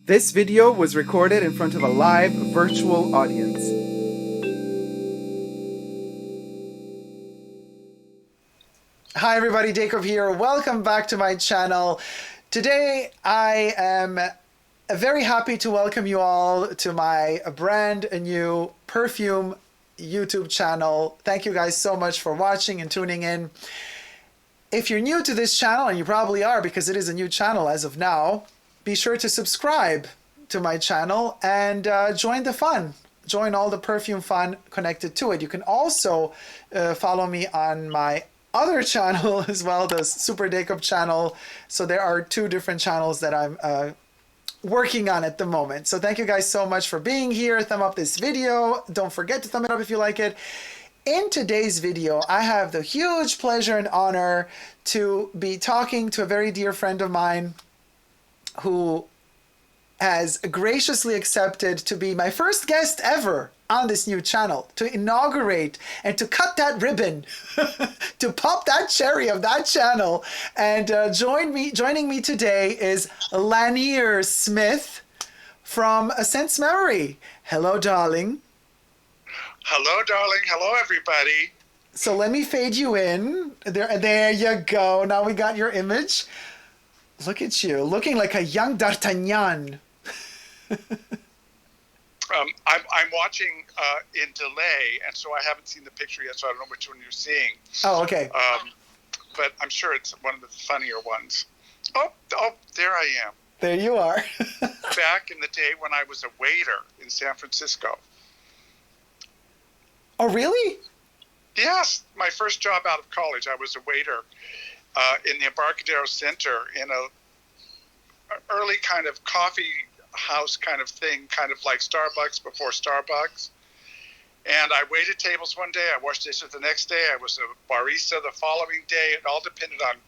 This video was recorded in front of a live virtual audience. Hi everybody, Dacob here. Welcome back to my channel. Today I am very happy to welcome you all to my brand new Perfume YouTube channel. Thank you guys so much for watching and tuning in. If you're new to this channel, and you probably are because it is a new channel as of now, be sure to subscribe to my channel and join the fun. Join all the perfume fun connected to it. You can also follow me on my other channel as well, the Super Dacob channel. So there are two different channels that I'm working on at the moment. So thank you guys so much for being here. Thumb up this video. Don't forget to thumb it up if you like it. In today's video, I have the huge pleasure and honor to be talking to a very dear friend of mine who has graciously accepted to be my first guest ever on this new channel, to inaugurate and to cut that ribbon, to pop that cherry of that channel. And joining me today is Lanier Smith from A Sense Memory. Hello, darling. Hello, darling. Hello, everybody. So let me fade you in. There you go. Now we got your image. Look at you, looking like a young D'Artagnan. I'm watching in delay, and so I haven't seen the picture yet, so I don't know which one you're seeing. Oh, okay. But I'm sure it's one of the funnier ones. Oh, there I am. There you are. Back in the day when I was a waiter in San Francisco. Oh, really? Yes, my first job out of college, I was a waiter in the Embarcadero Center in a early kind of coffee house kind of thing, kind of like Starbucks before Starbucks. And I waited tables one day, I washed dishes the next day, I was a barista the following day. It all depended on,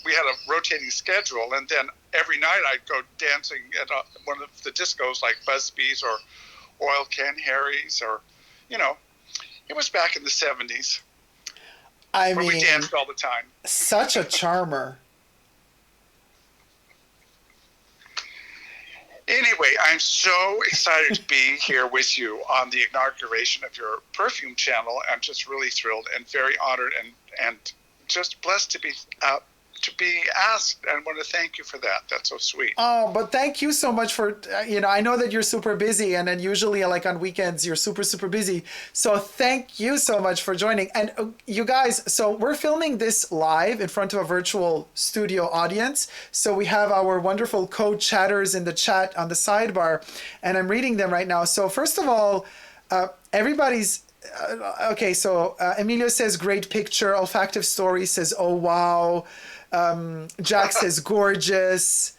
we had a rotating schedule, and then every night I'd go dancing at one of the discos like Busby's or Oil Can Harry's, or, it was back in the 70s. I mean, we danced all the time. Such a charmer. Anyway, I'm so excited to be here with you on the inauguration of your perfume channel. I'm just really thrilled and very honored and just blessed to be asked, and want to thank you for that. That's so sweet. Oh, but thank you so much for, I know that you're super busy, and then usually like on weekends you're super busy. So thank you so much for joining. And you guys, so we're filming this live in front of a virtual studio audience. So we have our wonderful co-chatters in the chat on the sidebar, and I'm reading them right now. So first of all, everybody's okay. So Emilio says, great picture. Olfactive Story says, oh, wow. Jack says gorgeous.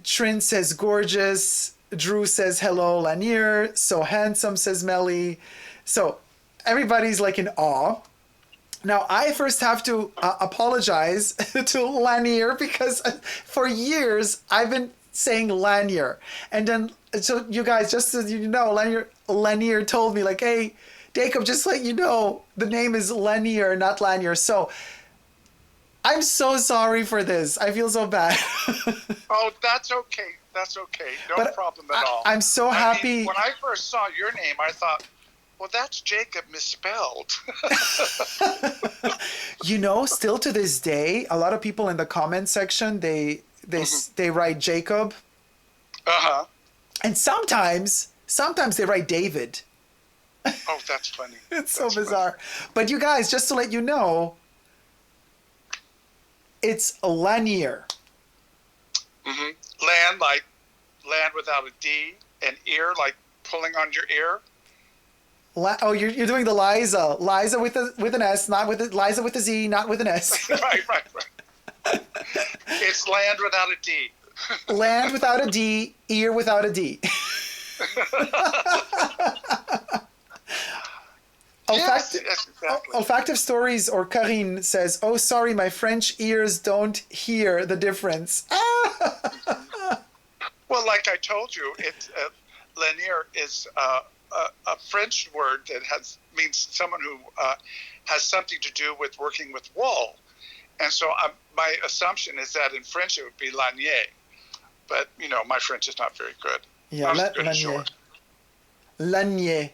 Trin says gorgeous. Drew says hello, Lanier. So handsome, says Melly. So everybody's like in awe. Now I first have to apologize to Lanier because for years I've been saying Lanier, and then so you guys, just so you know, Lanier told me like, hey, Dacob, just let you know the name is Lanier, not Lanier. So I'm so sorry for this. I feel so bad. Oh, that's okay. That's okay. No problem at all. I'm so happy. When I first saw your name, I thought, well, that's Jacob misspelled. Still to this day, a lot of people in the comment section, they write Jacob. Uh-huh. And sometimes they write David. Oh, that's funny. It's so bizarre. But you guys, just to let you know, it's Lanier. Mm-hmm. Like land without a D, and ear like pulling on your ear. You're doing the Liza. Liza with an S, not with Liza with a Z, not with an S. Right. It's land without a D. Land without a D, ear without a D. Yes, exactly. Olfactive Stories, or Karine says, oh, sorry, my French ears don't hear the difference. Well, like I told you, Lanier is a French word that means someone who has something to do with working with wool. And so my assumption is that in French it would be Lanier. but my French is not very good. Yeah, Not as good as Lanier. yours. Lanier,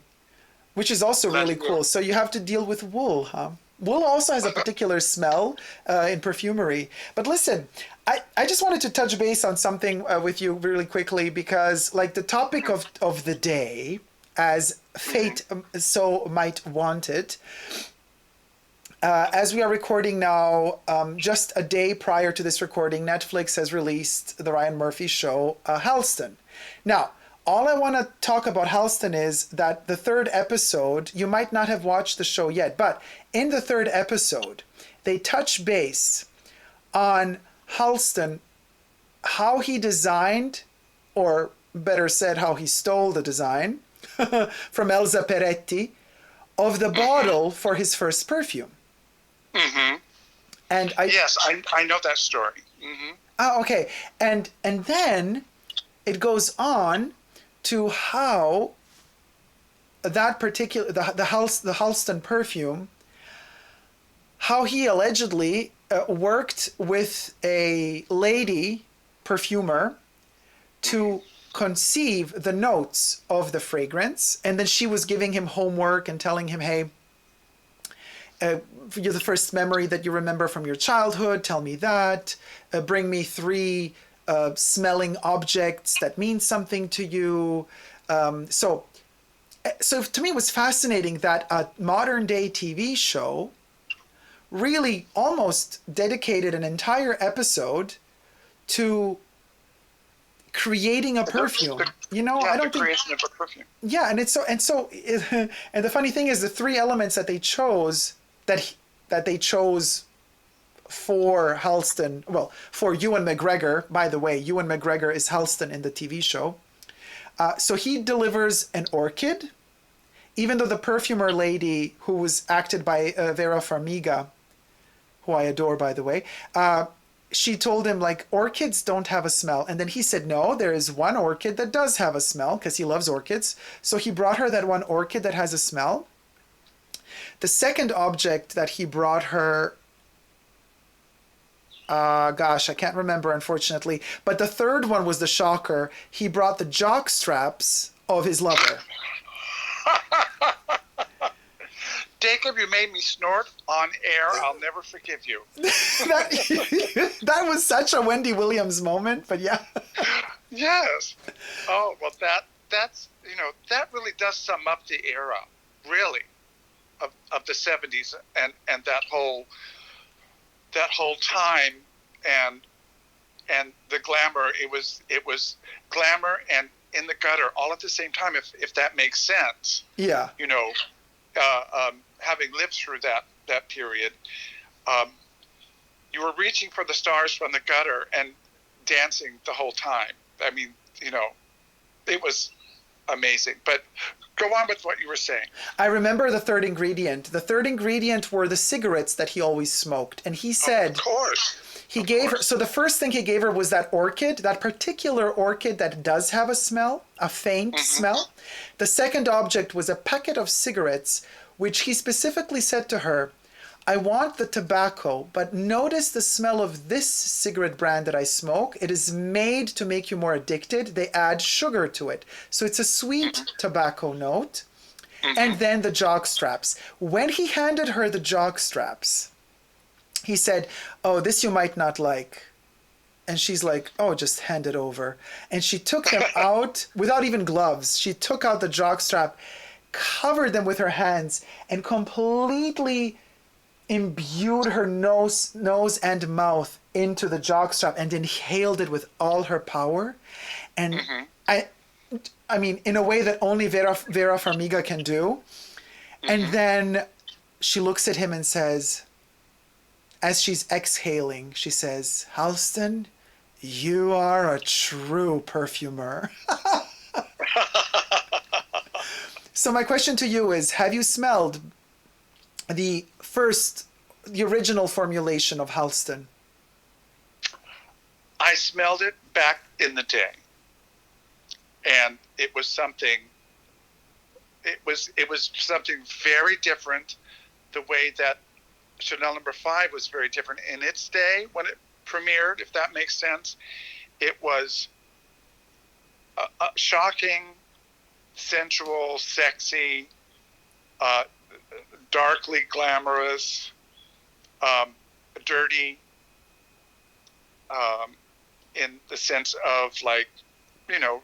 which is also really Lanier. cool. So you have to deal with wool, huh? Wool also has a particular smell in perfumery. But listen, I just wanted to touch base on something with you really quickly because, like, the topic of the day, as fate so might want it, as we are recording now, just a day prior to this recording, Netflix has released the Ryan Murphy show, Halston. Now, all I want to talk about Halston is that the third episode, you might not have watched the show yet, but in the third episode, they touch base on Halston, how he designed, or better said, how he stole the design from Elsa Peretti of the bottle for his first perfume. Mm-hmm. And Yes, I know that story. Mm-hmm. Oh, okay. And then it goes on to how that particular the Halston perfume, how he allegedly worked with a lady perfumer to conceive the notes of the fragrance, and then she was giving him homework and telling him, hey, you're the first memory that you remember from your childhood, tell me that. Bring me 3 smelling objects that mean something to you. So to me, it was fascinating that a modern day TV show really almost dedicated an entire episode to creating a perfume. I don't think. Creation of a perfume. Yeah, and and the funny thing is the 3 elements that they chose for Halston, well, for Ewan McGregor, by the way, Ewan McGregor is Halston in the TV show. So he delivers an orchid, even though the perfumer lady, who was acted by Vera Farmiga, who I adore, by the way, she told him, like, orchids don't have a smell. And then he said, no, there is one orchid that does have a smell, because he loves orchids. So he brought her that one orchid that has a smell. The second object that he brought her, I can't remember, unfortunately. But the third one was the shocker. He brought the jock straps of his lover. Dacob, you made me snort on air. I'll never forgive you. that was such a Wendy Williams moment, but yeah. Yes. Oh, well, that's that really does sum up the era, really, of the 70s and that whole time and the glamour. It was glamour and in the gutter all at the same time, if that makes sense. Yeah. Having lived through that period, you were reaching for the stars from the gutter and dancing the whole time. I mean, it was amazing. But go on with what you were saying. I remember the third ingredient. The third ingredient were the cigarettes that he always smoked. And he said... Of course. He gave her... So the first thing he gave her was that orchid, that particular orchid that does have a smell, a faint smell. The second object was a packet of cigarettes, which he specifically said to her, I want the tobacco, but notice the smell of this cigarette brand that I smoke. It is made to make you more addicted. They add sugar to it. So it's a sweet tobacco note. And then the jock straps. When he handed her the jock straps, he said, oh, this you might not like. And she's like, oh, just hand it over. And she took them out without even gloves. She took out the jock strap, covered them with her hands, and completely imbued her nose and mouth into the jockstrap and inhaled it with all her power. And I mean, in a way that only Vera Farmiga can do. And then she looks at him and says, as she's exhaling, she says, Halston, you are a true perfumer. So my question to you is, have you smelled the original formulation of Halston? I smelled it back in the day, and it was something. It was something very different. The way that Chanel No. 5 was very different in its day when it premiered, if that makes sense. It was shocking, sensual, sexy, darkly glamorous, dirty, in the sense of like, you know,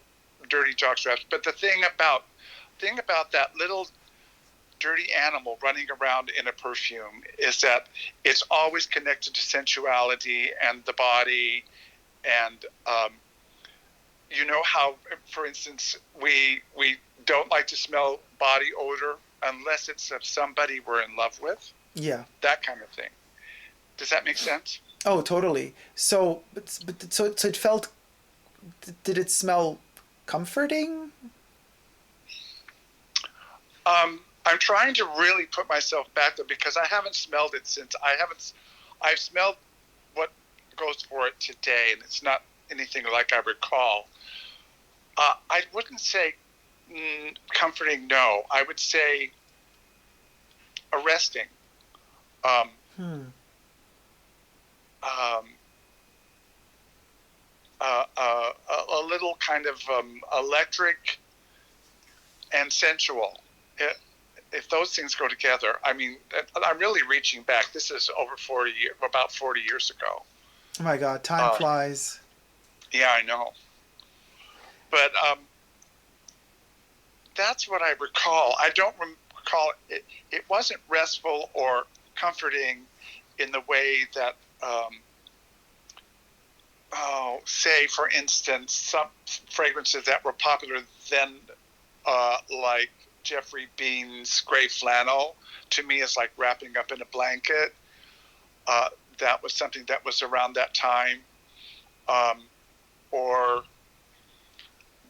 dirty jock straps. But the thing about that little dirty animal running around in a perfume is that it's always connected to sensuality and the body. And you know how, for instance, we don't like to smell body odor unless it's of somebody we're in love with. Yeah. That kind of thing. Does that make sense? Oh, totally. So it felt. Did it smell comforting? I'm trying to really put myself back there because I haven't smelled it since I've smelled what goes for it today, and it's not anything like I recall. I wouldn't say comforting, no. I would say arresting. A little kind of electric and sensual. If those things go together, I mean, I'm really reaching back. This is about 40 years ago. Oh my God, time flies. Yeah, I know. But that's what I recall. I don't recall it. It wasn't restful or comforting in the way that, say, for instance, some fragrances that were popular then, like Jeffrey Bean's gray flannel, to me is like wrapping up in a blanket. That was something that was around that time. Or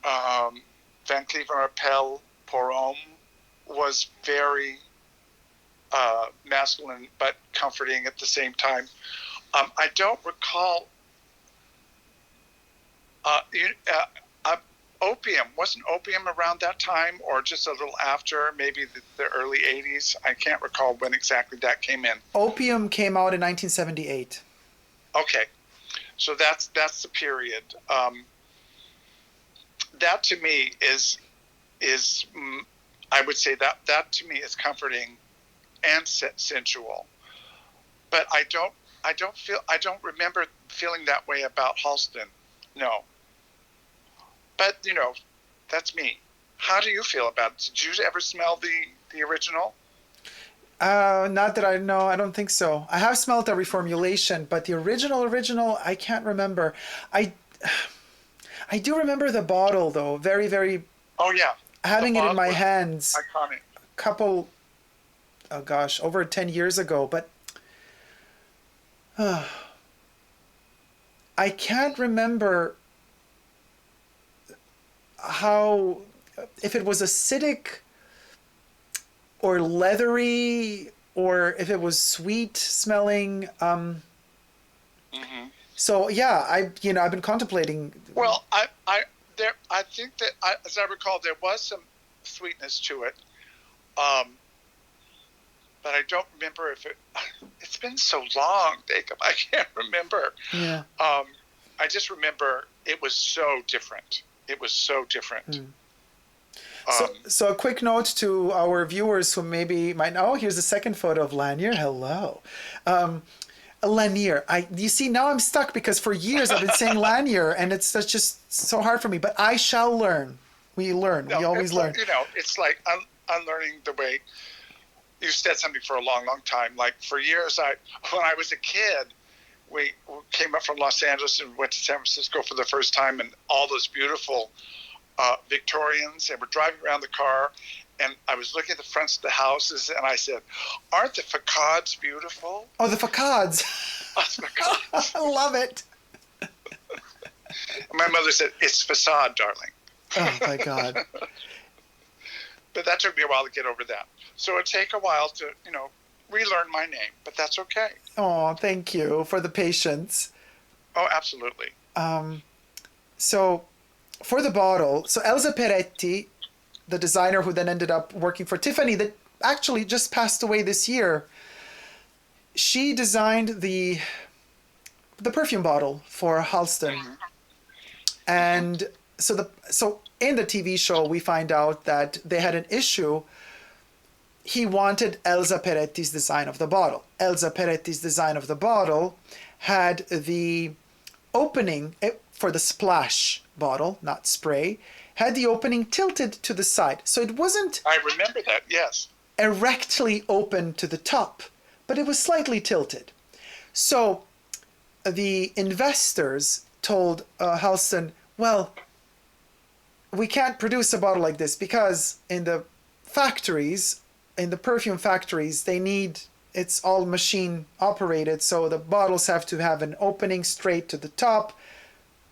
Van Cleef & Arpels Pour Homme was very masculine but comforting at the same time. I don't recall Opium. Wasn't Opium around that time or just a little after, maybe the early 80s? I can't recall when exactly that came in. Opium came out in 1978. Okay. So that's the period. That to me is I would say that to me is comforting and sensual. But I don't remember feeling that way about Halston. No. But you know, that's me. How do you feel about it? Did you ever smell the original? Not that I know. I don't think so. I have smelled a reformulation, but the original, I can't remember. I do remember the bottle though. Very, very. Oh yeah. Having it in my hands. Iconic. Couple. Oh gosh, over 10 years ago, but. I can't remember how, if it was acidic or leathery or if it was sweet smelling. So yeah, I've been contemplating. Well, I think that as I recall, there was some sweetness to it, but I don't remember if it's been so long, Jacob. I can't remember. Yeah. I just remember it was so different. It was so different. So a quick note to our viewers who maybe might know, here's the second photo of Lanier. Hello. Lanier. You see, now I'm stuck because for years I've been saying Lanier and that's just so hard for me, but I shall learn. We learn. We always learn. You know, it's like unlearning the way you said something for a long, long time. Like for years, when I was a kid, we came up from Los Angeles and went to San Francisco for the first time, and all those beautiful Victorians, and we're driving around the car, and I was looking at the fronts of the houses, and I said, "Aren't the facades beautiful?" Oh, the facades! I love it. My mother said, "It's facade, darling." Oh my God! But that took me a while to get over that. So it'd take a while to, relearn my name, but that's okay. Oh, thank you for the patience. Oh, absolutely. So for the bottle, so Elsa Peretti, the designer who then ended up working for Tiffany, that actually just passed away this year, she designed the perfume bottle for Halston. And so in the TV show, we find out that they had an issue. He wanted Elsa Peretti's design of the bottle. Elsa Peretti's design of the bottle had the opening for the splash bottle, not spray, had the opening tilted to the side. So it wasn't... I remember that, yes. ...erectly open to the top, but it was slightly tilted. So the investors told Halston, well, we can't produce a bottle like this because in the factories, in the perfume factories, they need, it's all machine operated, so the bottles have to have an opening straight to the top.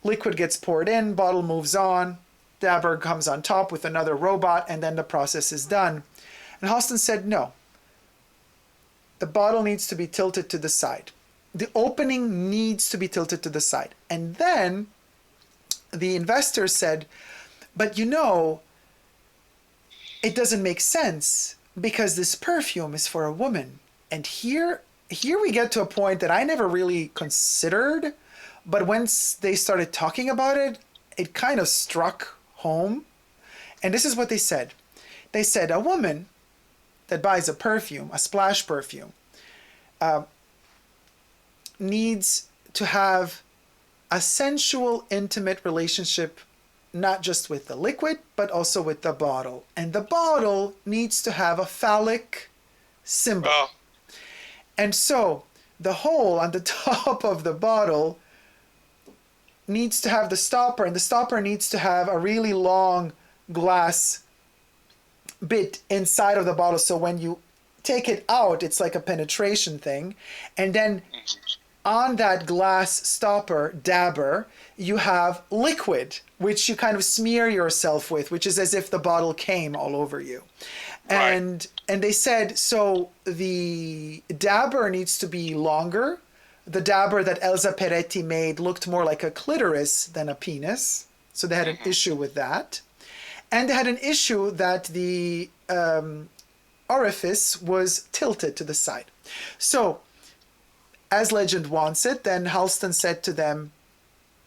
Liquid gets poured in, bottle moves on, dabber comes on top with another robot, and then the process is done. And Halston said, no, the bottle needs to be tilted to the side. The opening needs to be tilted to the side. And then the investor said, but you know, it doesn't make sense because this perfume is for a woman. And here we get to a point that I never really considered, but once they started talking about it, it kind of struck home. And this is what they said. They said a woman that buys a perfume, a splash perfume, needs to have a sensual, intimate relationship, not just with the liquid, but also with the bottle. And the bottle needs to have a phallic symbol. Oh. And so the hole on the top of the bottle needs to have the stopper, and the stopper needs to have a really long glass bit inside of the bottle. So when you take it out, it's like a penetration thing. And then on that glass stopper, dabber, you have liquid, which you kind of smear yourself with, which is as if the bottle came all over you. Right. And they said, so the dabber needs to be longer. The dabber that Elsa Peretti made looked more like a clitoris than a penis. So they had an issue with that. And they had an issue that the orifice was tilted to the side. So, as legend wants it, then Halston said to them,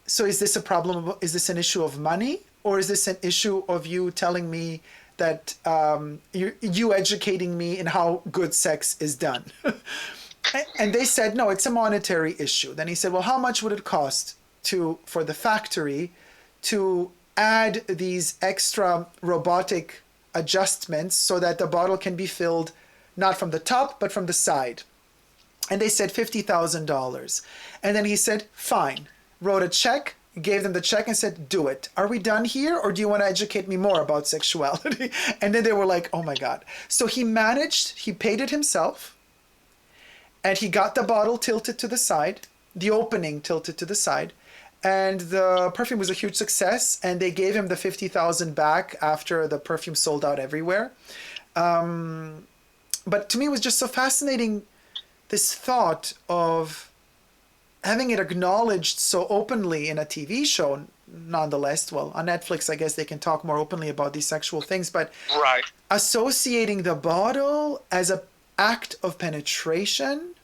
so is this a problem, is this an issue of money? Or is this an issue of you telling me that, you educating me in how good sex is done? And they said, no, it's a monetary issue. Then he said, well, how much would it cost for the factory to add these extra robotic adjustments so that the bottle can be filled not from the top, but from the side? And they said $50,000. And then he said, fine, wrote a check, gave them the check and said, do it. Are we done here? Or do you want to educate me more about sexuality? And then they were like, oh my God. So he paid it himself. And he got the bottle tilted to the side, the opening tilted to the side. And the perfume was a huge success. And they gave him the $50,000 back after the perfume sold out everywhere. But to me, it was just so fascinating, this thought of having it acknowledged so openly in a TV show, nonetheless. Well, on Netflix, I guess they can talk more openly about these sexual things, but right. Associating the bottle as an act of penetration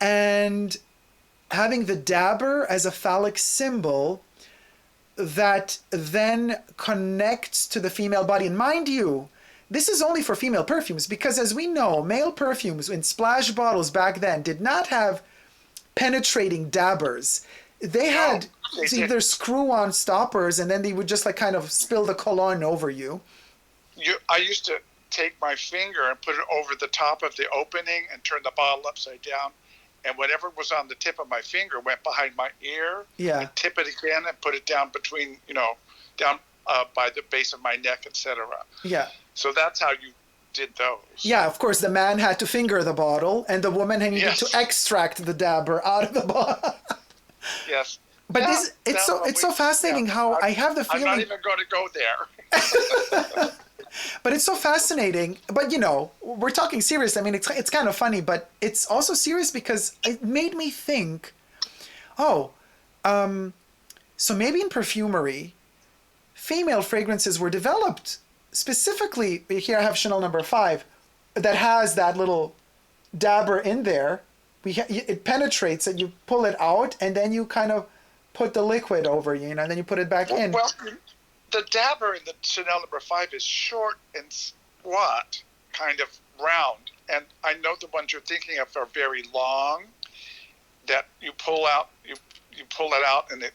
and having the dabber as a phallic symbol that then connects to the female body. And mind you, this is only for female perfumes, because as we know, male perfumes in splash bottles back then did not have penetrating dabbers. They had either screw-on stoppers, and then they would just like kind of spill the cologne over you. I used to take my finger and put it over the top of the opening and turn the bottle upside down, and whatever was on the tip of my finger went behind my ear. Yeah. And tip it again and put it down between, down by the base of my neck, etc. Yeah. So that's how you did those. Yeah, of course, the man had to finger the bottle, and the woman had needed to extract the dabber out of the bottle. Yes. But it's so fascinating how I have the feeling. I'm not even going to go there. But it's so fascinating. But we're talking serious. I mean, it's kind of funny, but it's also serious because it made me think. So maybe in perfumery, female fragrances were developed. Specifically, here I have Chanel No. 5 that has that little dabber in there. It penetrates and you pull it out, and then you kind of put the liquid over you, and then you put it back in. Well, the dabber in the Chanel number 5 is short and squat, kind of round. And I know the ones you're thinking of are very long, that you pull out, you pull it out, and it,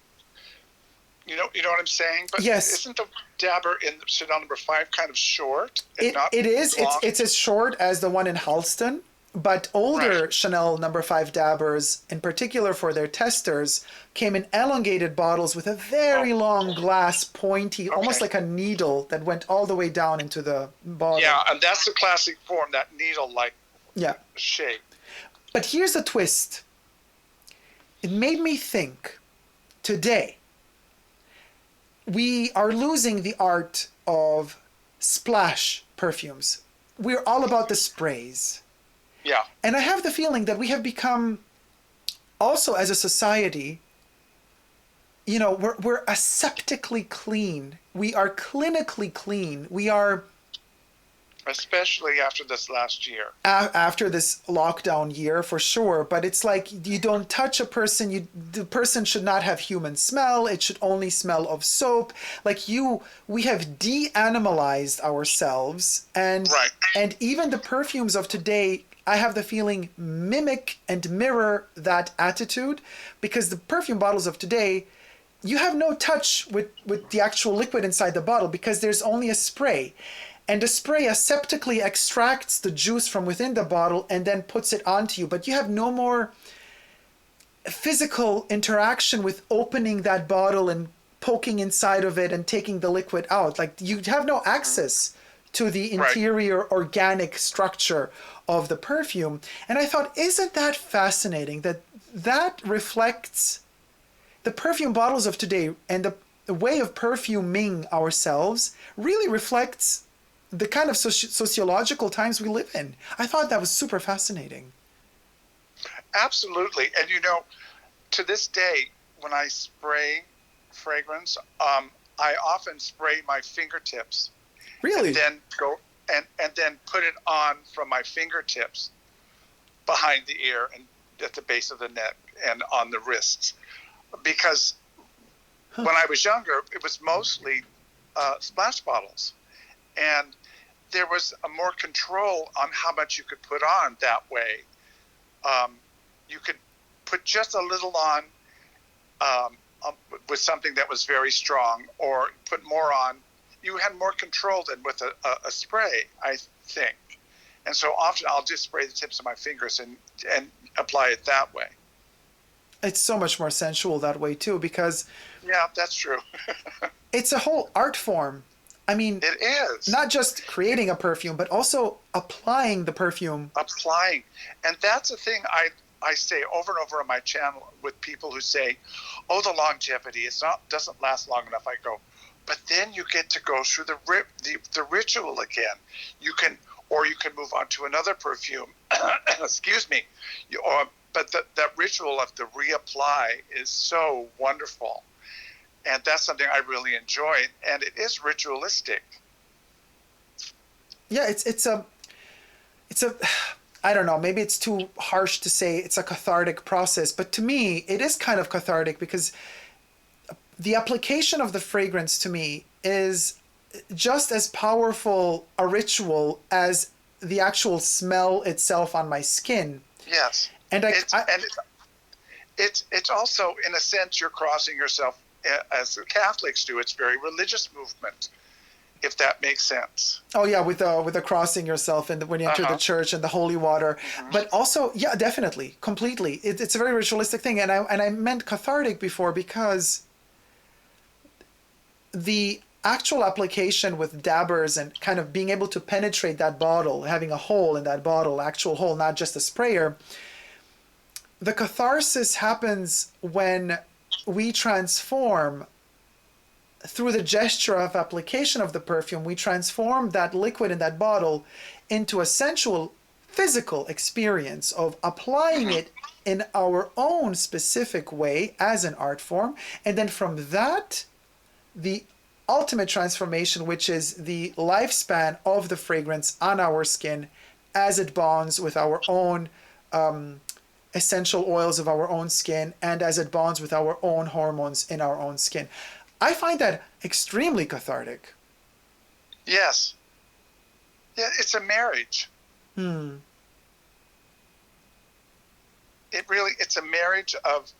you know what I'm saying? But yes. Isn't the dabber in Chanel number 5 kind of short? And it is. Long? It's as short as the one in Halston. But older Right. Chanel number 5 dabbers, in particular for their testers, came in elongated bottles with a very long glass, pointy, almost like a needle that went all the way down into the bottle. Yeah, and that's the classic form, that needle-like shape. But here's a twist. It made me think, today, we are losing the art of splash perfumes. We're all about the sprays. Yeah. And I have the feeling that we have become, also as a society, we're aseptically clean. We are clinically clean. We are... Especially after this last year. After this lockdown year, for sure. But it's like, you don't touch a person. The person should not have human smell. It should only smell of soap. Like we have de-animalized ourselves. And even the perfumes of today, I have the feeling, mimic and mirror that attitude, because the perfume bottles of today, you have no touch with the actual liquid inside the bottle, because there's only a spray. And the spray aseptically extracts the juice from within the bottle and then puts it onto you. But you have no more physical interaction with opening that bottle and poking inside of it and taking the liquid out. Like, you have no access to the interior organic structure of the perfume. And I thought, isn't that fascinating that reflects the perfume bottles of today, and the way of perfuming ourselves really reflects the kind of sociological times we live in. I thought that was super fascinating. Absolutely. And to this day, when I spray fragrance, I often spray my fingertips. Really? And then go and then put it on from my fingertips behind the ear and at the base of the neck and on the wrists. Because when I was younger, it was mostly splash bottles. And there was a more control on how much you could put on that way. You could put just a little on with something that was very strong, or put more on. You had more control than with a spray, I think. And so often I'll just spray the tips of my fingers and apply it that way. It's so much more sensual that way too, because... Yeah, that's true. It's a whole art form. I mean... It is. Not just creating a perfume, but also applying the perfume. Applying. And that's a thing I say over and over on my channel with people who say, oh, the longevity, doesn't last long enough. I go, but then you get to go through the ritual again. You can move on to another perfume. Excuse me. But that ritual of the reapply is so wonderful. And that's something I really enjoy. And it is ritualistic. Yeah, it's a I don't know, maybe it's too harsh to say it's a cathartic process, but to me, it is kind of cathartic, because the application of the fragrance to me is just as powerful a ritual as the actual smell itself on my skin. Yes. And it's also, in a sense, you're crossing yourself, as the Catholics do. It's very religious movement, if that makes sense. Oh yeah, with the crossing yourself and when you enter the church and the holy water. But also, yeah, definitely, completely. It's a very ritualistic thing, and I meant cathartic before, because the actual application with dabbers and kind of being able to penetrate that bottle, having a hole in that bottle, actual hole, not just a sprayer. The catharsis happens when we transform, through the gesture of application of the perfume, we transform that liquid in that bottle into a sensual, physical experience of applying it in our own specific way as an art form. And then from that, the ultimate transformation, which is the lifespan of the fragrance on our skin as it bonds with our own essential oils of our own skin and as it bonds with our own hormones in our own skin. I find that extremely cathartic. Yes. Yeah, it's a marriage. It's a marriage of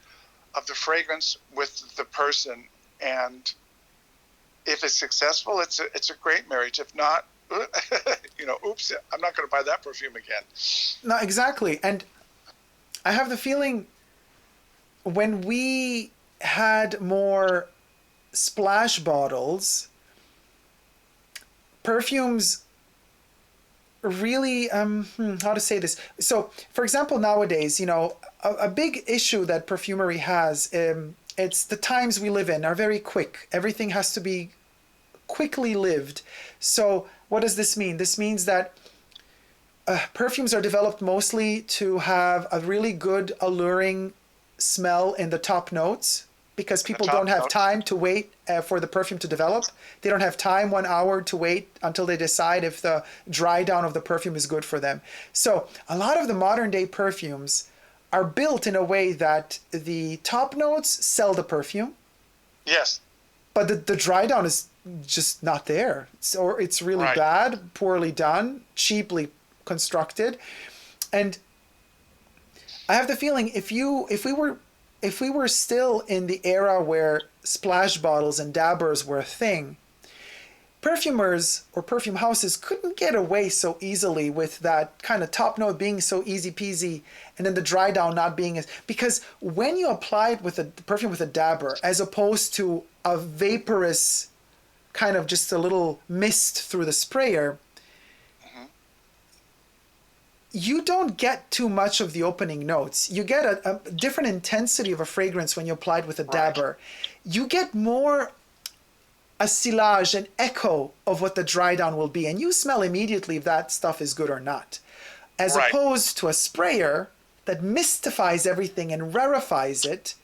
the fragrance with the person, and if it's successful, it's a great marriage. If not, oops, I'm not going to buy that perfume again. No, exactly. And I have the feeling when we had more splash bottles, perfumes really, how to say this? So, for example, nowadays, a big issue that perfumery has, it's the times we live in are very quick. Everything has to be quickly lived. So what does this mean? This means that perfumes are developed mostly to have a really good, alluring smell in the top notes, because people don't have time to wait for the perfume to develop. They don't have time 1 hour to wait until they decide if the dry down of the perfume is good for them. So a lot of the modern day perfumes are built in a way that the top notes sell the perfume. Yes. But the dry down is just not there. Or it's really bad, poorly done, cheaply constructed. And I have the feeling if we were still in the era where splash bottles and dabbers were a thing, perfumers or perfume houses couldn't get away so easily with that kind of top note being so easy peasy and then the dry down not being as, because when you apply it with a perfume with a dabber as opposed to a vaporous kind of just a little mist through the sprayer, you don't get too much of the opening notes. You get a different intensity of a fragrance when you apply it with a dabber. You get more a silage, an echo of what the dry down will be, and you smell immediately if that stuff is good or not. As opposed to a sprayer that mystifies everything and rarefies it,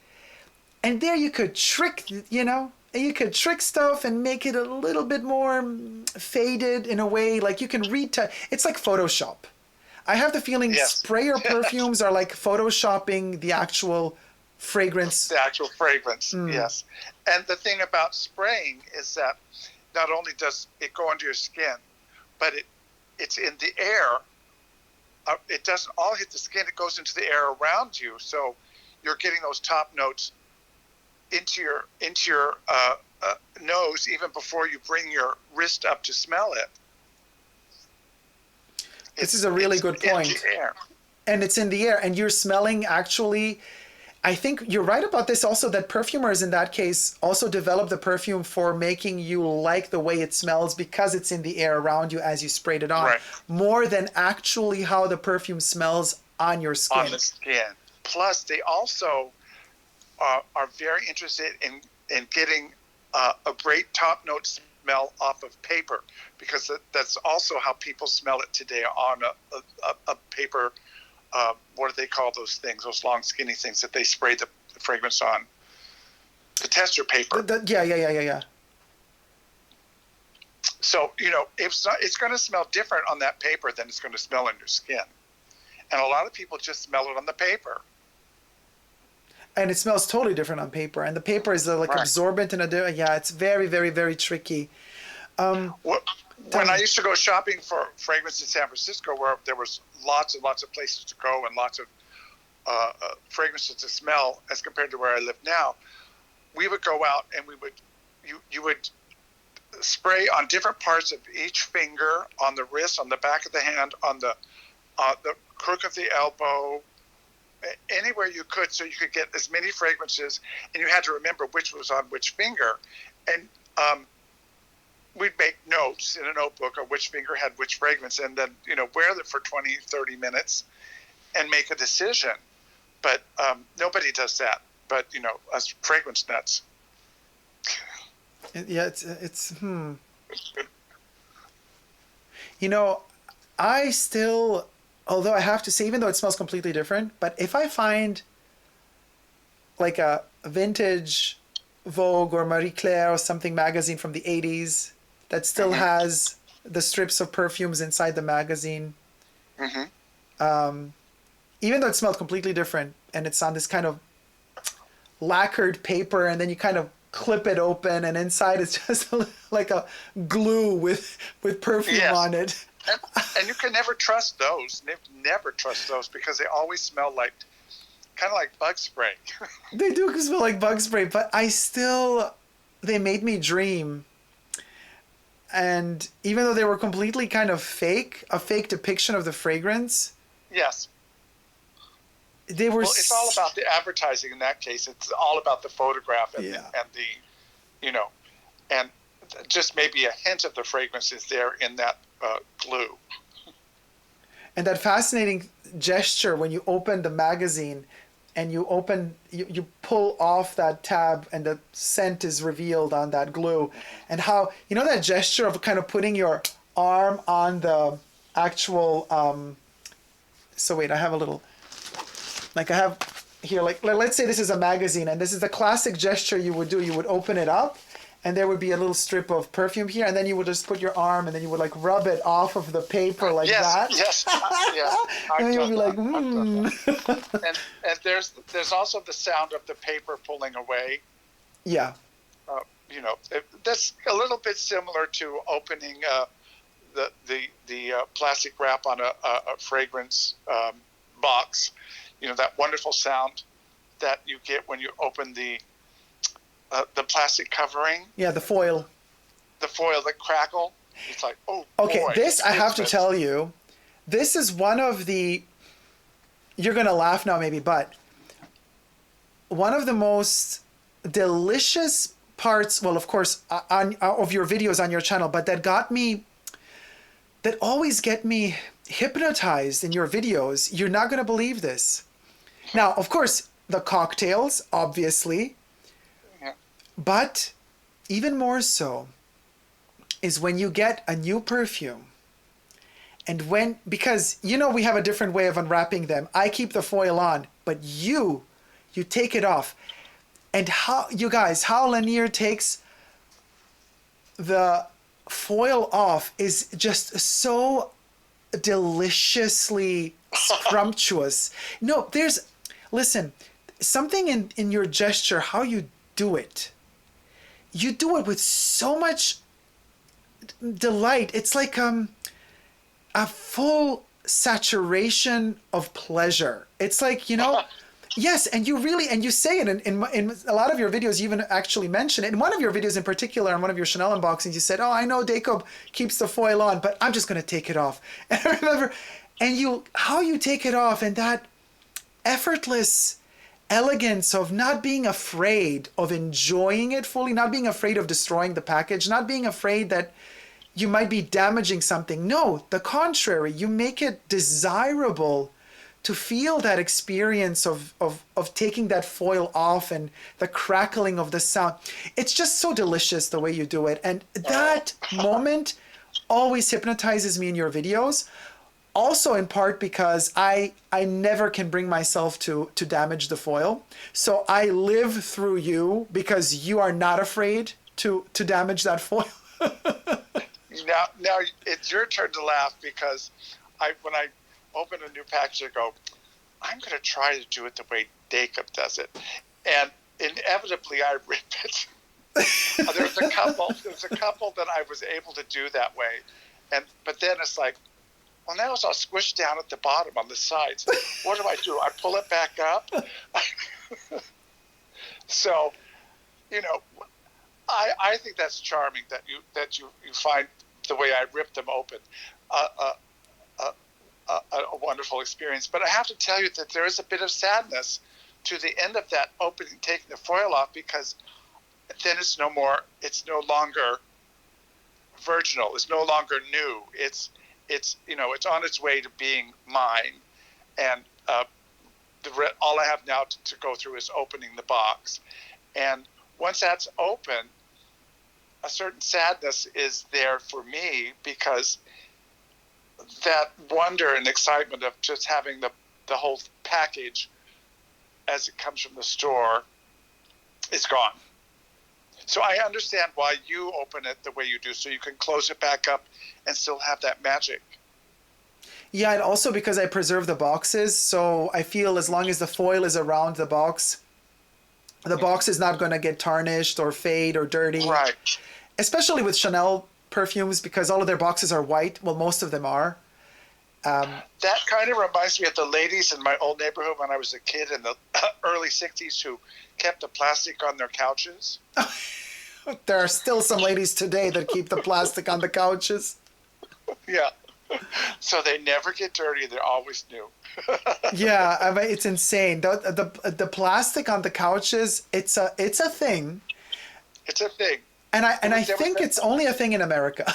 and there you could trick, you could trick stuff and make it a little bit more faded in a way, like you can it's like Photoshop. I have the feeling sprayer perfumes are like photoshopping the actual fragrance. The actual fragrance, yes. And the thing about spraying is that not only does it go under your skin, but it's in the air. It doesn't all hit the skin. It goes into the air around you. So you're getting those top notes into your nose even before you bring your wrist up to smell it. This is a really good point. In the air. And it's in the air, and you're smelling actually. I think you're right about this also, that perfumers in that case also develop the perfume for making you like the way it smells because it's in the air around you as you sprayed it on, more than actually how the perfume smells on your skin. On the skin. Plus, they also are very interested in getting a great top note smell off of paper, because that's also how people smell it today on a paper. What do they call those things? Those long, skinny things that they spray the fragrance on. The tester paper. Yeah. So, it's going to smell different on that paper than it's going to smell on your skin. And a lot of people just smell it on the paper. And it smells totally different on paper. And the paper is absorbent in it's very, very, very tricky. When I used to go shopping for fragrance in San Francisco, where there was lots and lots of places to go and lots of fragrances to smell as compared to where I live now, we would go out and you would spray on different parts of each finger, on the wrist, on the back of the hand, on the crook of the elbow, anywhere you could, so you could get as many fragrances, and you had to remember which was on which finger. And we'd make notes in a notebook of which finger had which fragrance, and then, wear it for 20, 30 minutes and make a decision. But nobody does that. But, us fragrance nuts. Yeah, I still, although I have to say, even though it smells completely different, but if I find like a vintage Vogue or Marie Claire or something magazine from the 80s that still has the strips of perfumes inside the magazine, even though it smelled completely different, and it's on this kind of lacquered paper, and then you kind of clip it open, and inside it's just like a glue with perfume Yes. on it. And you can never trust those. Never trust those because they always smell like kind of like bug spray. They do smell like bug spray, but they made me dream. And even though they were completely kind of fake, a fake depiction of the fragrance, Yes. they were. Well, it's all about the advertising in that case. It's all about the photograph and, Yeah. and the, you know, and just maybe a hint of the fragrance is there in that glue. And that fascinating gesture when you open the magazine and you pull off that tab and the scent is revealed on that glue. And how, that gesture of kind of putting your arm on the actual, so wait, I have a little, like I have here, like let's say this is a magazine, and this is the classic gesture you would do. You would open it up, and there would be a little strip of perfume here, and then you would just put your arm, and then you would like rub it off of the paper like that. Yes, yes. And then you'd be like, And there's also the sound of the paper pulling away. Yeah. That's a little bit similar to opening the plastic wrap on a fragrance box. That wonderful sound that you get when you open the plastic covering. Yeah, the foil. The foil, the crackle. It's like, oh, okay, boy, this I have to tell you, this is one of the, you're going to laugh now maybe, but one of the most delicious parts, well, of course, of your videos on your channel, but that always get me hypnotized in your videos. You're not going to believe this. Now, of course, the cocktails, obviously, Yeah. but even more so is when you get a new perfume, and because we have a different way of unwrapping them. I keep the foil on, but you take it off. And how Lanier takes the foil off is just so deliciously scrumptious. No, listen, something in your gesture, how you do it. You do it with so much delight. It's like a full saturation of pleasure. It's like, yes, and you say it in a lot of your videos. You even actually mention it. In one of your videos in particular, in one of your Chanel unboxings, you said, oh, I know Dacob keeps the foil on, but I'm just going to take it off. And I remember, how you take it off, and that effortless elegance of not being afraid of enjoying it fully, not being afraid of destroying the package, not being afraid that you might be damaging something. No, the contrary, you make it desirable to feel that experience of taking that foil off and the crackling of the sound. It's just so delicious the way you do it. And that moment always hypnotizes me in your videos. Also in part because I never can bring myself to damage the foil. So I live through you because you are not afraid to damage that foil. Now it's your turn to laugh, because when I open a new package, I go, I'm going to try to do it the way Dacob does it. And inevitably I rip it. There's a couple that I was able to do that way. But then it's like, well, now it's all squished down at the bottom on the sides. What do? I pull it back up? So, I think that's charming that you find the way I rip them open a wonderful experience. But I have to tell you that there is a bit of sadness to the end of that opening, taking the foil off, because then it's no longer virginal. It's no longer new. It's on its way to being mine. And all I have now to go through is opening the box. And once that's open, a certain sadness is there for me, because that wonder and excitement of just having the whole package as it comes from the store is gone. So I understand why you open it the way you do, so you can close it back up and still have that magic. Yeah, and also because I preserve the boxes, so I feel as long as the foil is around the box is not going to get tarnished or fade or dirty. Right. Especially with Chanel perfumes, because all of their boxes are white. Well, most of them are. That kind of reminds me of the ladies in my old neighborhood when I was a kid in the early 60s who kept the plastic on their couches. There are still some ladies today that keep the plastic on the couches. Yeah. So they never get dirty. They're always new. Yeah, I mean, it's insane. The plastic on the couches, it's a thing. It's a thing. And I think it's only a thing in America.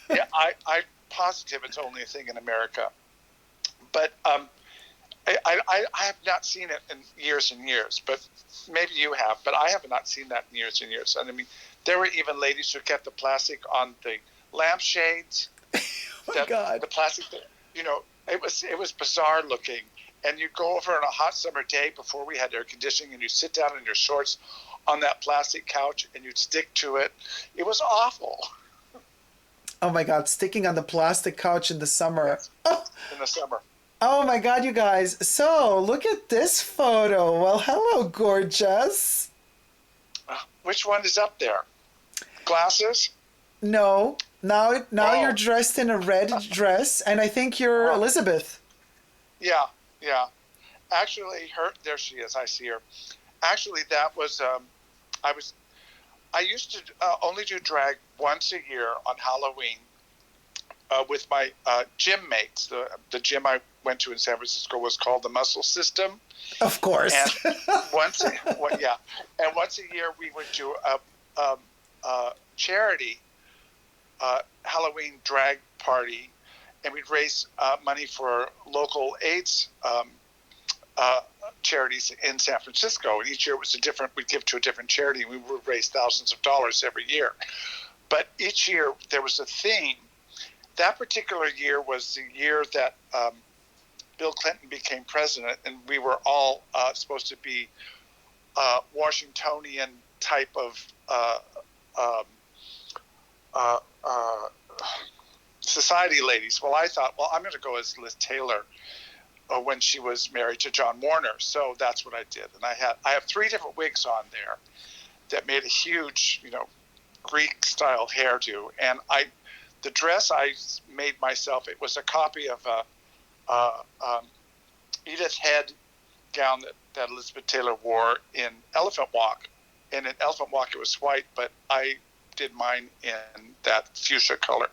Yeah, I'm positive it's only a thing in America. But I have not seen it in years and years. But maybe you have. But I have not seen that in years and years. And I mean, there were even ladies who kept the plastic on the lampshades. Oh my God. The plastic, you know, it was bizarre looking. And you go over on a hot summer day before we had air conditioning, and you sit down in your shorts on that plastic couch, and you'd stick to it. It was awful. Oh my God, sticking on the plastic couch in the summer. Yes. Oh. In the summer. Oh my God, you guys. So, look at this photo. Well, hello, gorgeous. Which one is up there? Glasses? No. Now you're dressed in a red dress, and I think you're Elizabeth. Yeah. Actually, there she is. I see her. Actually, that was, I used to only do drag once a year on Halloween with my gym mates. The gym I went to in San Francisco was called the Muscle System. Of course. And once a year we would do a charity Halloween drag party, and we'd raise money for local AIDS charities in San Francisco. And each year it was we'd give to a different charity, and we would raise thousands of dollars every year. But each year there was a theme. That particular year was the year that Bill Clinton became president, and we were all supposed to be Washingtonian type of society ladies. Well, I thought, I'm going to go as Liz Taylor when she was married to John Warner. So that's what I did. And I have 3 different wigs on there that made a huge, Greek style hairdo. And the dress I made myself, it was a copy of Edith Head gown that Elizabeth Taylor wore in Elephant Walk. And in Elephant Walk it was white, but I did mine in that fuchsia color.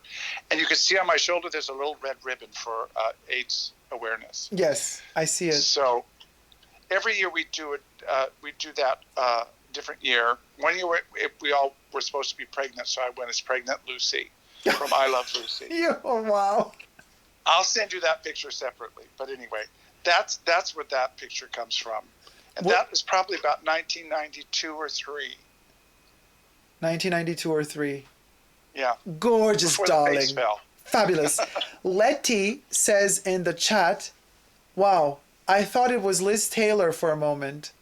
And you can see on my shoulder there's a little red ribbon for AIDS awareness. Yes, I see it. So every year we do that different year. One year we all were supposed to be pregnant, so I went as Pregnant Lucy from I Love Lucy. Oh, wow. I'll send you that picture separately. But anyway, that's where that picture comes from. And that was probably about 1992 or 3. 1992 or 3. Yeah. Gorgeous, before darling. The face fell. Fabulous. Letty says in the chat, wow, I thought it was Liz Taylor for a moment.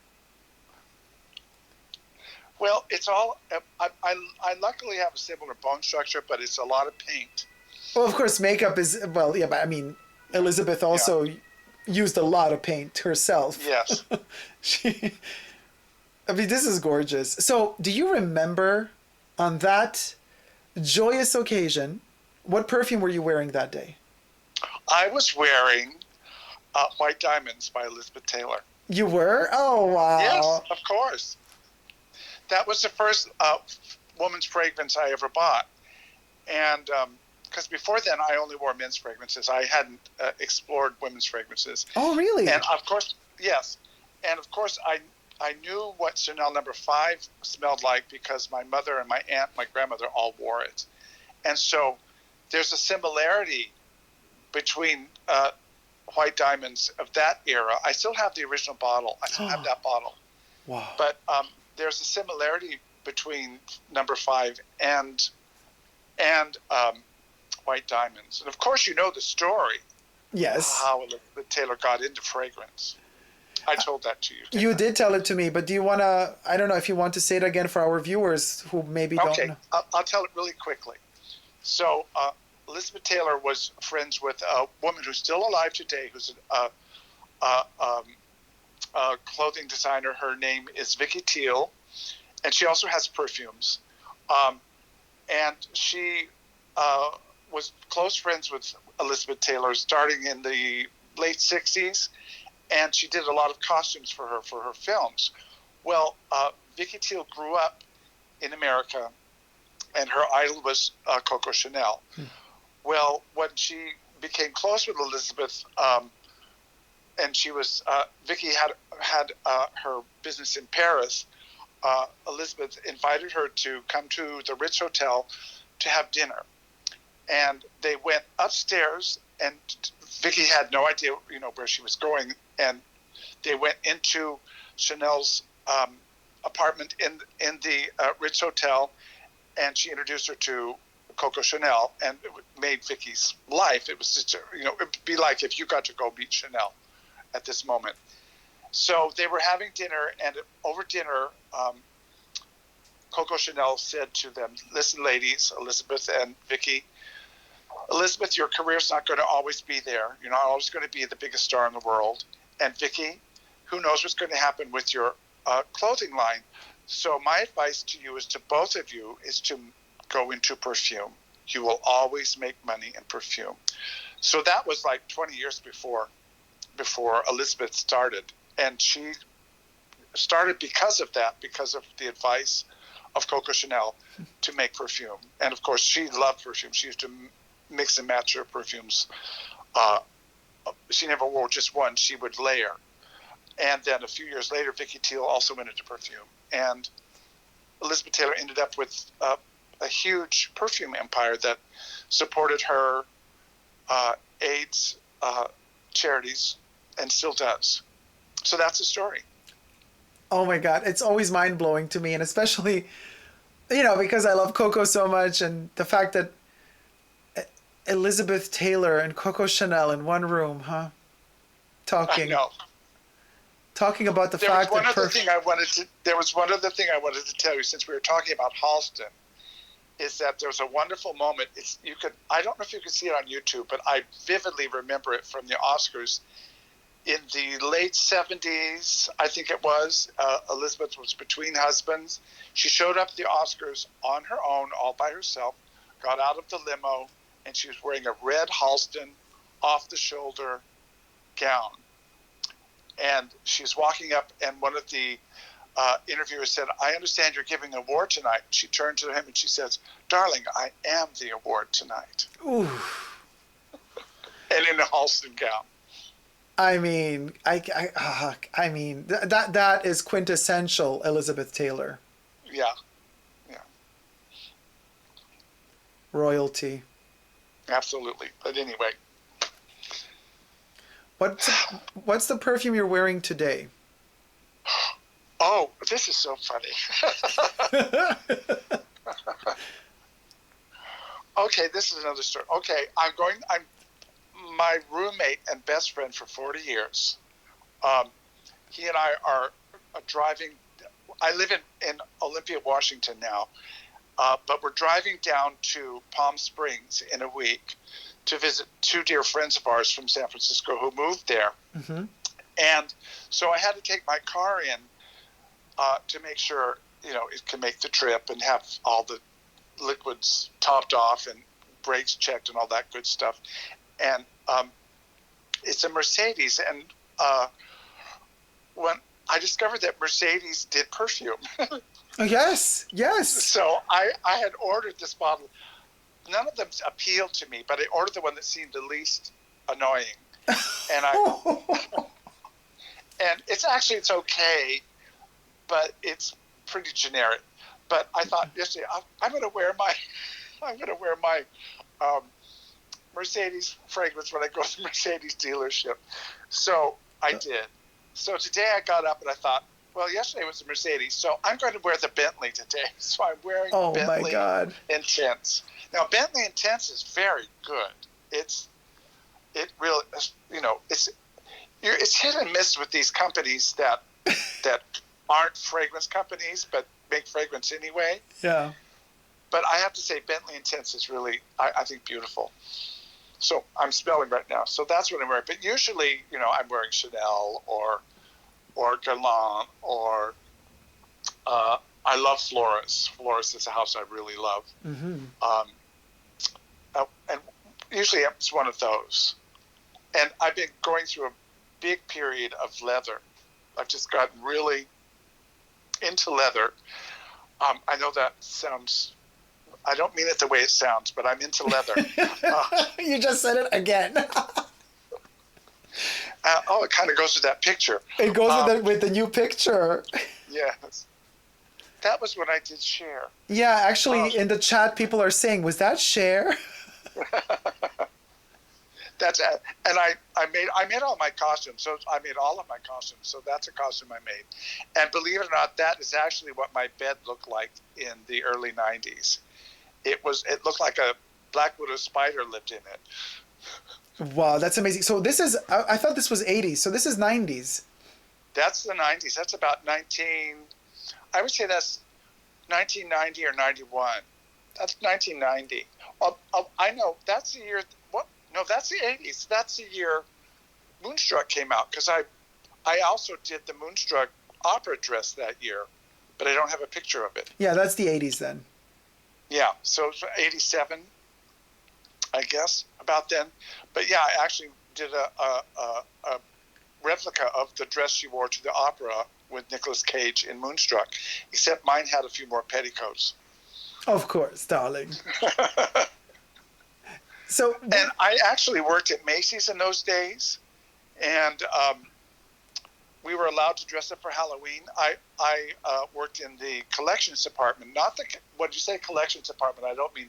Well, it's all, I luckily have a similar bone structure, but it's a lot of paint. Well, of course, makeup is, well, yeah, but I mean, Elizabeth also used a lot of paint herself. Yes. I mean, this is gorgeous. So, do you remember on that joyous occasion, what perfume were you wearing that day? I was wearing White Diamonds by Elizabeth Taylor. You were? Oh, wow. Yes, of course. That was the first woman's fragrance I ever bought. And because before then, I only wore men's fragrances. I hadn't explored women's fragrances. Oh, really? And of course, yes. And of course, I knew what Chanel No. 5 smelled like because my mother and my aunt, my grandmother all wore it. And so there's a similarity between White Diamonds of that era. I still have the original bottle. I still have that bottle. Wow. But there's a similarity between No. 5 and White Diamonds. And of course, you know the story. Yes. How Elizabeth Taylor got into fragrance. I told that to you. You did tell it to me, but do you want to, I don't know if you want to say it again for our viewers who maybe don't know. I'll tell it really quickly. So Elizabeth Taylor was friends with a woman who's still alive today, who's a clothing designer. Her name is Vicky Teal, and she also has perfumes. And she was close friends with Elizabeth Taylor starting in the late 60s, and she did a lot of costumes for her films. Well, Vicky Teal grew up in America, and her idol was Coco Chanel. Well, when she became close with Elizabeth, and she was Vicky had her business in Paris, Elizabeth invited her to come to the Ritz Hotel to have dinner, and they went upstairs, and Vicky had no idea, where she was going, and they went into Chanel's apartment in the Ritz Hotel, and she introduced her to Coco Chanel, and it made Vicky's life. It was just, it'd be like if you got to go meet Chanel at this moment. So they were having dinner, and over dinner, Coco Chanel said to them, "Listen, ladies, Elizabeth and Vicky, Elizabeth, your career's not going to always be there. You're not always going to be the biggest star in the world. And Vicky, who knows what's going to happen with your clothing line? So my advice to you is to both of you is to go into perfume. You will always make money in perfume." So that was like 20 years before Elizabeth started. And she started because of that, because of the advice of Coco Chanel to make perfume. And of course, she loved perfume. She used to mix and match her perfumes. She never wore just one. She would layer. And then a few years later, Vicky Teal also went into perfume. And Elizabeth Taylor ended up with a huge perfume empire that supported her AIDS charities and still does. So that's the story. Oh my God, it's always mind-blowing to me, and especially, because I love Coco so much, and the fact that Elizabeth Taylor and Coco Chanel in one room, huh? Talking. I know. Talking about the There fact was one that other thing I wanted to tell you, since we were talking about Halston, is that there's a wonderful moment. I don't know if you can see it on YouTube, but I vividly remember it from the Oscars. In the late 70s, I think it was, Elizabeth was between husbands. She showed up at the Oscars on her own, all by herself, got out of the limo, and she was wearing a red Halston off-the-shoulder gown. And she's walking up, and one of the interviewers said, "I understand you're giving an award tonight." She turned to him and she says, "Darling, I am the award tonight." Ooh. And in a Halston gown. I mean, that is quintessential Elizabeth Taylor. Yeah. Royalty. Absolutely. But anyway. What's the perfume you're wearing today? Oh, this is so funny. Okay, this is another story. Okay, I'm my roommate and best friend for 40 years. He and I are driving. I live in Olympia, Washington now, but we're driving down to Palm Springs in a week to visit two dear friends of ours from San Francisco who moved there. Mm-hmm. And so I had to take my car in to make sure, it can make the trip and have all the liquids topped off and brakes checked and all that good stuff. And it's a Mercedes. And when I discovered that Mercedes did perfume. Yes. So I had ordered this bottle. None of them appealed to me, but I ordered the one that seemed the least annoying. And and it's okay, but it's pretty generic. But I thought yesterday, I'm going to wear my Mercedes fragrance when I go to the Mercedes dealership. So I did. So today I got up and I thought, well, yesterday was the Mercedes, so I'm going to wear the Bentley today. So I'm wearing Bentley Intense. Now, Bentley Intense is very good. It's hit and miss with these companies that aren't fragrance companies but make fragrance anyway. Yeah. But I have to say, Bentley Intense is really, I think, beautiful. So I'm smelling right now. So that's what I'm wearing. But usually, you know, I'm wearing Chanel or Gallant or I love Flores. Flores is a house I really love. Mm-hmm. And usually it's one of those. And I've been going through a big period of leather. I've just gotten really into leather. I know that sounds, I don't mean it the way it sounds, but I'm into leather. You just said it again. It kind of goes with that picture. It goes with the new picture. Yes. That was when I did Cher. Yeah, actually, in the chat, people are saying, was that Cher? That's it. And I made all my costumes. So I made all of my costumes. So that's a costume I made. And believe it or not, that is actually what my bed looked like in the early 90s. It looked like a black widow spider lived in it. Wow, that's amazing. So this is, I thought this was 80s. So this is 90s. That's the 90s. That's about I would say that's 1990 or 91. That's 1990. I know, that's the year, no, that's the 80s. That's the year Moonstruck came out, because I also did the Moonstruck opera dress that year, but I don't have a picture of it. Yeah, that's the 80s then. Yeah, so it was 87, I guess, about then. But yeah, I actually did a replica of the dress she wore to the opera with Nicolas Cage in Moonstruck, except mine had a few more petticoats. Of course, darling. So, and I actually worked at Macy's in those days, and we were allowed to dress up for Halloween. I worked in the collections department, not the, what did you say, collections department? I don't mean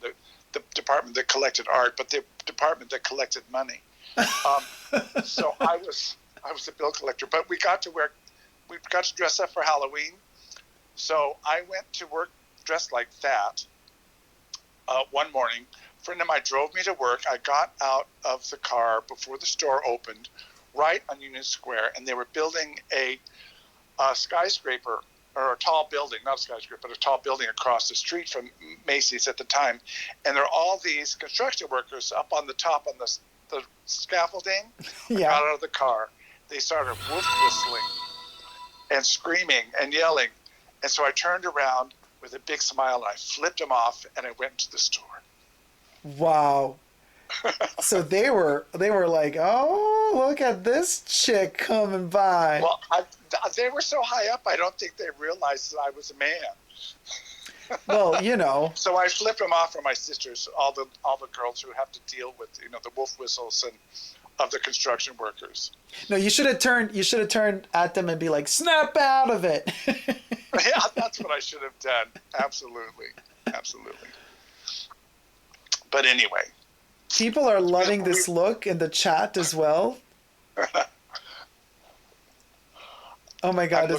the department that collected art, but the department that collected money. So I was a bill collector, but we got to dress up for Halloween. So I went to work dressed like that one morning. A friend of mine drove me to work. I got out of the car before the store opened, right on Union Square, and they were building a skyscraper, or a tall building, not a skyscraper, but a tall building across the street from Macy's at the time. And there are all these construction workers up on the top on the scaffolding. Yeah. I got out of the car. They started wolf whistling and screaming and yelling. And so I turned around with a big smile and I flipped them off and I went into the store. Wow. So they were like, oh, look at this chick coming by. Well, they were so high up, I don't think they realized that I was a man. Well, you know. So I flipped them off for my sisters, all the girls who have to deal with, you know, the wolf whistles and of the construction workers. No, you should have turned at them and be like, snap out of it. Yeah, that's what I should have done. Absolutely. But anyway. People are loving this look in the chat as well. Oh my God.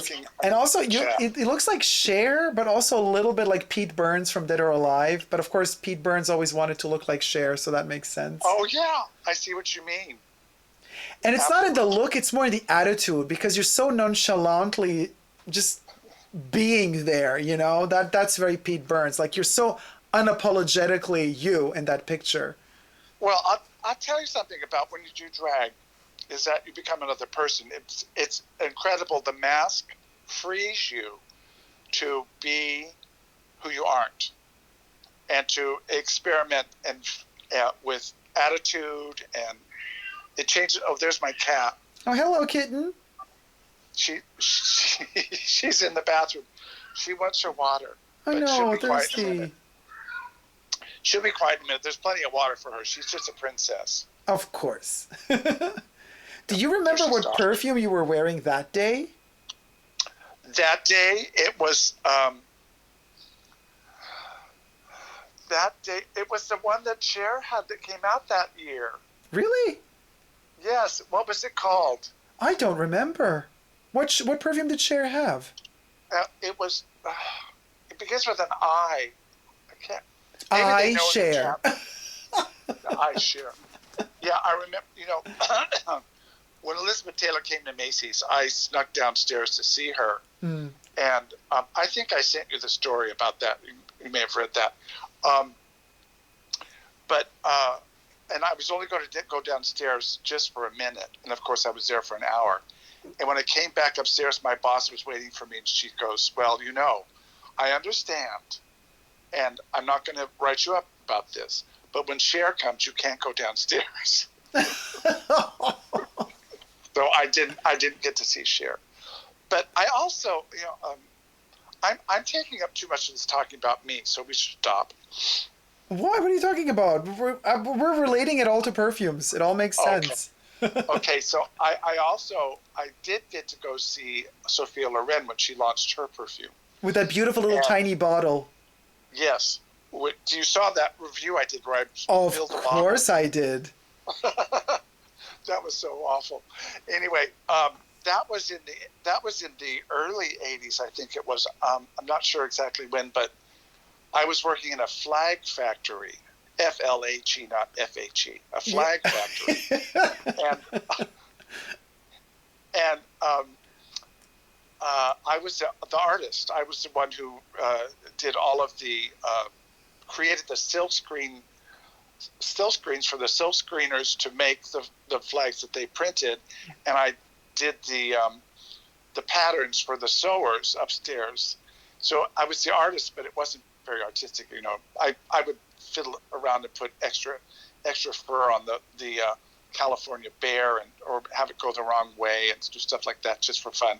And also, it looks like Cher, but also a little bit like Pete Burns from Dead or Alive. But of course, Pete Burns always wanted to look like Cher, so that makes sense. Oh, yeah. I see what you mean. And it's not in the look, it's more in the attitude, because you're so nonchalantly just being there, you know? That's very Pete Burns. Like, you're so unapologetically you in that picture. Well, I'll tell you something about when you do drag, is that you become another person. It's incredible. The mask frees you to be who you aren't and to experiment and with attitude, and it changes. Oh, there's my cat. Oh, hello, kitten. She's in the bathroom. She wants her water. I know, thirsty. She'll be quiet in a minute. There's plenty of water for her. She's just a princess. Of course. Do you remember what perfume you were wearing that day? That day, it was it was the one that Cher had that came out that year. Really? Yes. What was it called? I don't remember. What perfume did Cher have? It was. It begins with an I. I can't. I Cher. I Cher. Yeah, I remember. You know, when Elizabeth Taylor came to Macy's, I snuck downstairs to see her, and I think I sent you the story about that. You may have read that. Um, and I was only going to go downstairs just for a minute. And of course I was there for an hour. And when I came back upstairs, my boss was waiting for me, and she goes, well, I understand, and I'm not going to write you up about this, but when Cher comes, you can't go downstairs. So I didn't get to see Cher. But I also, I'm taking up too much of this talking about me, so we should stop. What are you talking about? We're relating it all to perfumes. It all makes sense. Okay, so I did get to go see Sophia Loren when she launched her perfume. With that beautiful little tiny bottle. Yes. You saw that review I did where I of course I did. That was so awful. Anyway, that was in the early 80s, I think it was. I'm not sure exactly when, but I was working in a flag factory. FLHE, not FHE, a flag factory. And I was the artist. I was the one who did all of the, created the still screens for the still screeners to make the flags that they printed. And I did the patterns for the sewers upstairs. So I was the artist, but it wasn't very artistic. I would fiddle around and put extra fur on the California bear or have it go the wrong way and do stuff like that just for fun.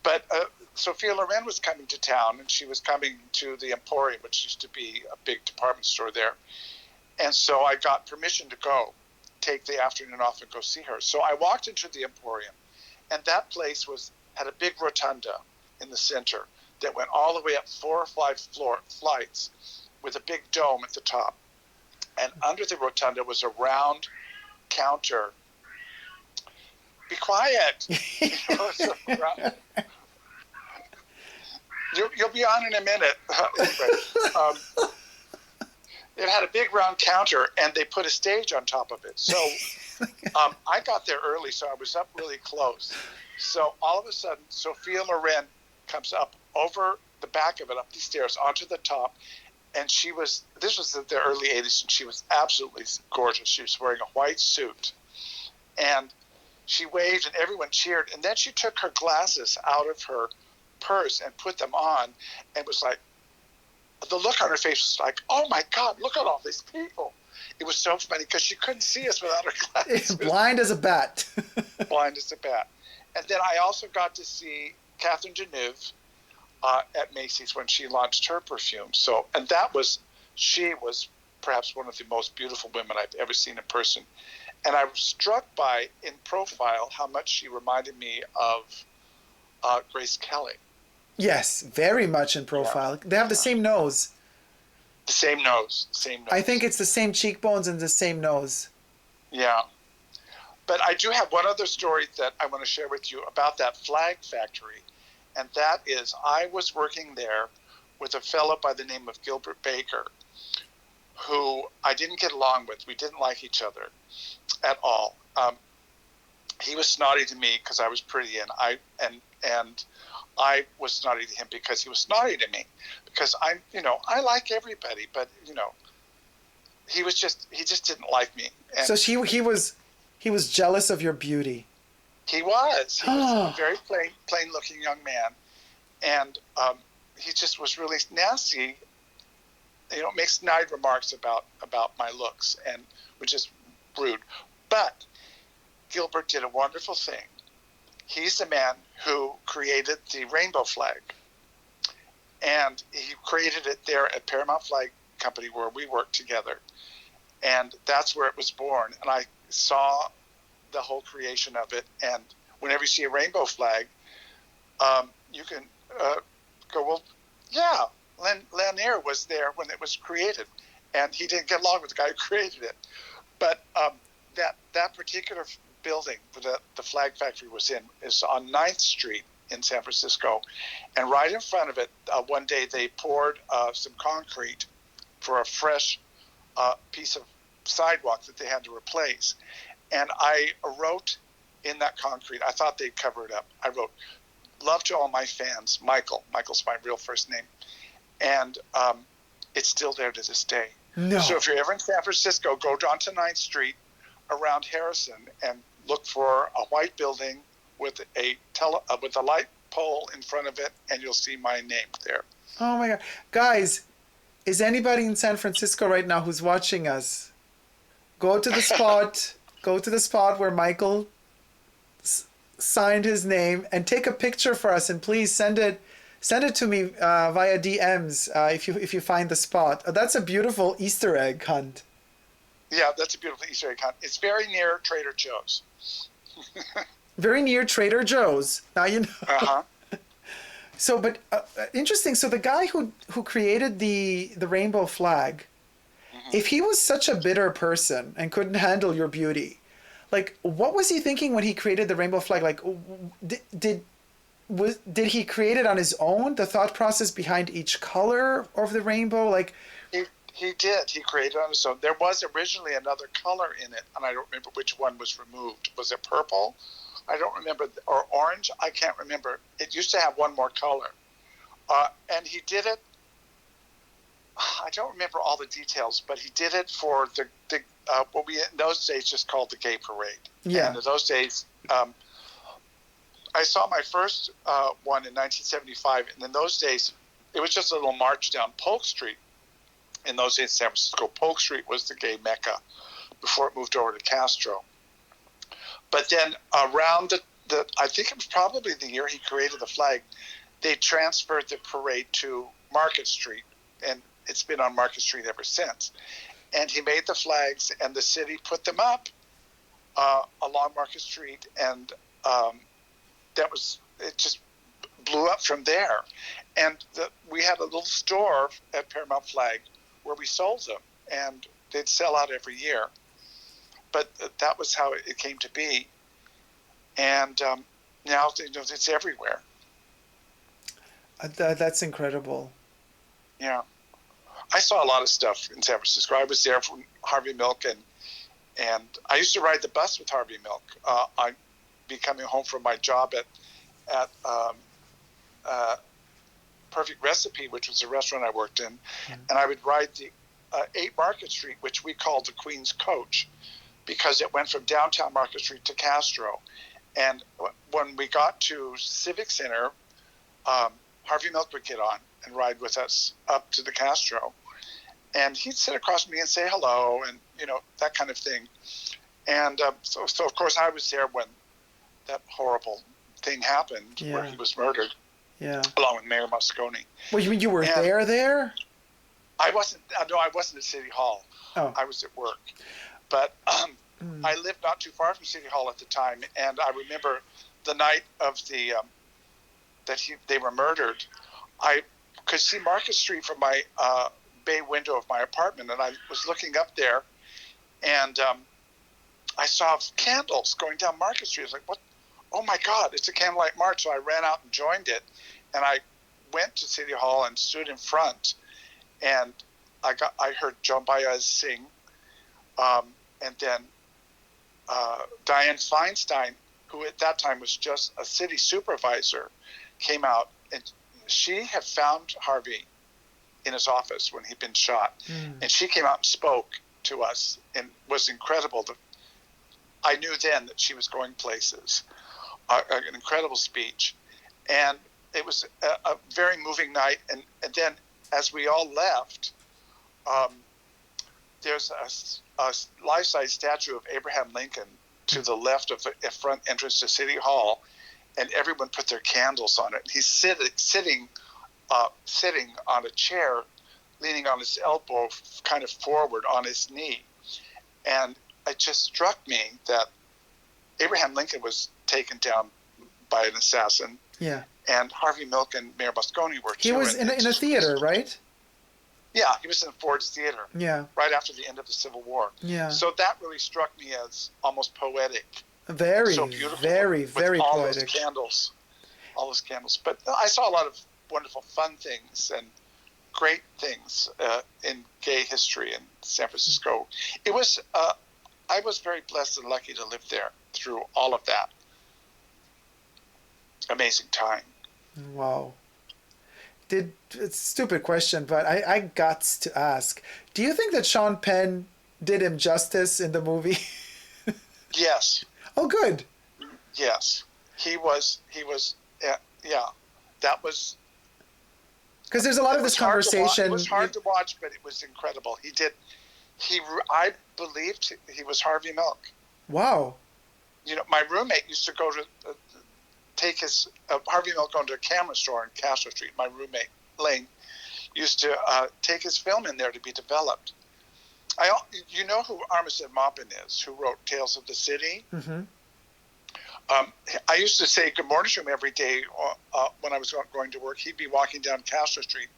but Sophia Loren was coming to town, and she was coming to the Emporium, which used to be a big department store there. And so I got permission to go take the afternoon off and go see her. So I walked into the Emporium, and that place had a big rotunda in the center that went all the way up 4 or 5 flights with a big dome at the top. And under the rotunda was a round counter. Be quiet. You'll be on in a minute. Anyway, it had a big round counter, and they put a stage on top of it. So I got there early, so I was up really close. So all of a sudden, Sophia Loren comes up over the back of it, up the stairs, onto the top. And this was in the early 80s, and she was absolutely gorgeous. She was wearing a white suit. And she waved, and everyone cheered. And then she took her glasses out of her purse and put them on, and was like, the look on her face was like, oh my God, look at all these people. It was so funny because she couldn't see us without her glasses. Blind as a bat. Blind as a bat. And then I also got to see Catherine Deneuve at Macy's when she launched her perfume. So, and she was perhaps one of the most beautiful women I've ever seen in person. And I was struck by, in profile, how much she reminded me of Grace Kelly. Yes, very much in profile. Yeah. They have the same nose. The same nose. I think it's the same cheekbones and the same nose. Yeah. But I do have one other story that I want to share with you about that flag factory. And that is, I was working there with a fellow by the name of Gilbert Baker, who I didn't get along with. We didn't like each other at all. He was snotty to me because I was pretty, and I was snotty to him because he was snotty to me. Because I like everybody, but he just didn't like me. And so he was jealous of your beauty. He was a very plain looking young man, and he just was really nasty. Makes snide remarks about my looks, and which is rude. But Gilbert did a wonderful thing. He's the man who created the rainbow flag, and he created it there at Paramount Flag Company where we worked together, and that's where it was born. And I saw the whole creation of it, and whenever you see a rainbow flag, you can go, well, yeah, Lanier was there when it was created, and he didn't get along with the guy who created it. But that particular building that the flag factory was in is on 9th Street in San Francisco, and right in front of it, one day they poured some concrete for a fresh piece of sidewalk that they had to replace. And I wrote in that concrete, I thought they'd cover it up. I wrote, "Love to all my fans, Michael." Michael's my real first name. And It's still there to this day. No. So if you're ever in San Francisco, go down to 9th Street around Harrison and look for a white building with a light pole in front of it, and you'll see my name there. Oh my God. Guys, is anybody in San Francisco right now who's watching us? Go to the spot where Michael signed his name and take a picture for us, and please send it to me via DMs if you find the spot. That's a beautiful Easter egg hunt. Yeah, that's a beautiful Easter egg hunt. It's very near Trader Joe's. Very near Trader Joe's. Now you know. Uh-huh. So, but interesting. So the guy who created the rainbow flag, if he was such a bitter person and couldn't handle your beauty, like, what was he thinking when he created the rainbow flag? Like, did he create it on his own? The thought process behind each color of the rainbow, like. He did. He created it on his own. There was originally another color in it, and I don't remember which one was removed. Was it purple? I don't remember. Or orange? I can't remember. It used to have one more color. And he did it. I don't remember all the details, but he did it for the what we in those days just called the gay parade. Yeah. And in those days, I saw my first one in 1975, and in those days, it was just a little march down Polk Street. In those days in San Francisco, Polk Street was the gay mecca before it moved over to Castro. But then around I think it was probably the year he created the flag, they transferred the parade to Market Street, and it's been on Market Street ever since. And he made the flags, and the city put them up along Market Street, and it just blew up from there. And we had a little store at Paramount Flag where we sold them, and they'd sell out every year. But that was how it came to be. And now it's everywhere. That's incredible. Yeah. I saw a lot of stuff in San Francisco. I was there from Harvey Milk, and I used to ride the bus with Harvey Milk. I'd be coming home from my job at Perfect Recipe, which was a restaurant I worked in, and I would ride the 8 Market Street, which we called the Queen's Coach, because it went from downtown Market Street to Castro. And when we got to Civic Center, Harvey Milk would get on and ride with us up to the Castro, and he'd sit across from me and say hello, and that kind of thing. And so of course I was there when that horrible thing happened, where he was murdered. Yeah. Along with Mayor Moscone. Well, you mean you were there? I wasn't. No, I wasn't at City Hall. Oh. I was at work, but I lived not too far from City Hall at the time, and I remember the night of they were murdered. I could see Market Street from my bay window of my apartment, and I was looking up there, and I saw candles going down Market Street. I was like, "What? Oh my God, it's a candlelight march." So I ran out and joined it, and I went to City Hall and stood in front, and I heard Joan Baez sing, and then Dianne Feinstein, who at that time was just a city supervisor, came out, and she had found Harvey in his office when he'd been shot, and she came out and spoke to us, and was incredible. I knew then that she was going places. An incredible speech, and it was a very moving night. And then as we all left, there's a life-size statue of Abraham Lincoln to the left of the front entrance to City Hall, and everyone put their candles on it. He's sitting on a chair, leaning on his elbow kind of forward on his knee. And it just struck me that Abraham Lincoln was taken down by an assassin. Yeah. And Harvey Milk and Mayor Moscone were too. He was in a theater, right? Yeah, he was in Ford's Theater. Yeah. Right after the end of the Civil War. Yeah. So that really struck me as almost poetic. Very, so beautiful, very, very all poetic. All those candles. But I saw a lot of wonderful, fun things and great things in gay history in San Francisco. It was. I was very blessed and lucky to live there through all of that amazing time. Wow. it's a stupid question, but I got to ask. Do you think that Sean Penn did him justice in the movie? Yes. Oh, good. Yes. He was, yeah, that was. Because there's a lot of this conversation. It was hard to watch, but it was incredible. I believed he was Harvey Milk. Wow. You know, my roommate used to go to take his Harvey Milk going to a camera store in Castro Street. My roommate Lane used to take his film in there to be developed. You know who Armistead Maupin is, who wrote Tales of the City? Mm-hmm. I used to say good morning to him every day when I was going to work. He'd be walking down Castro Street,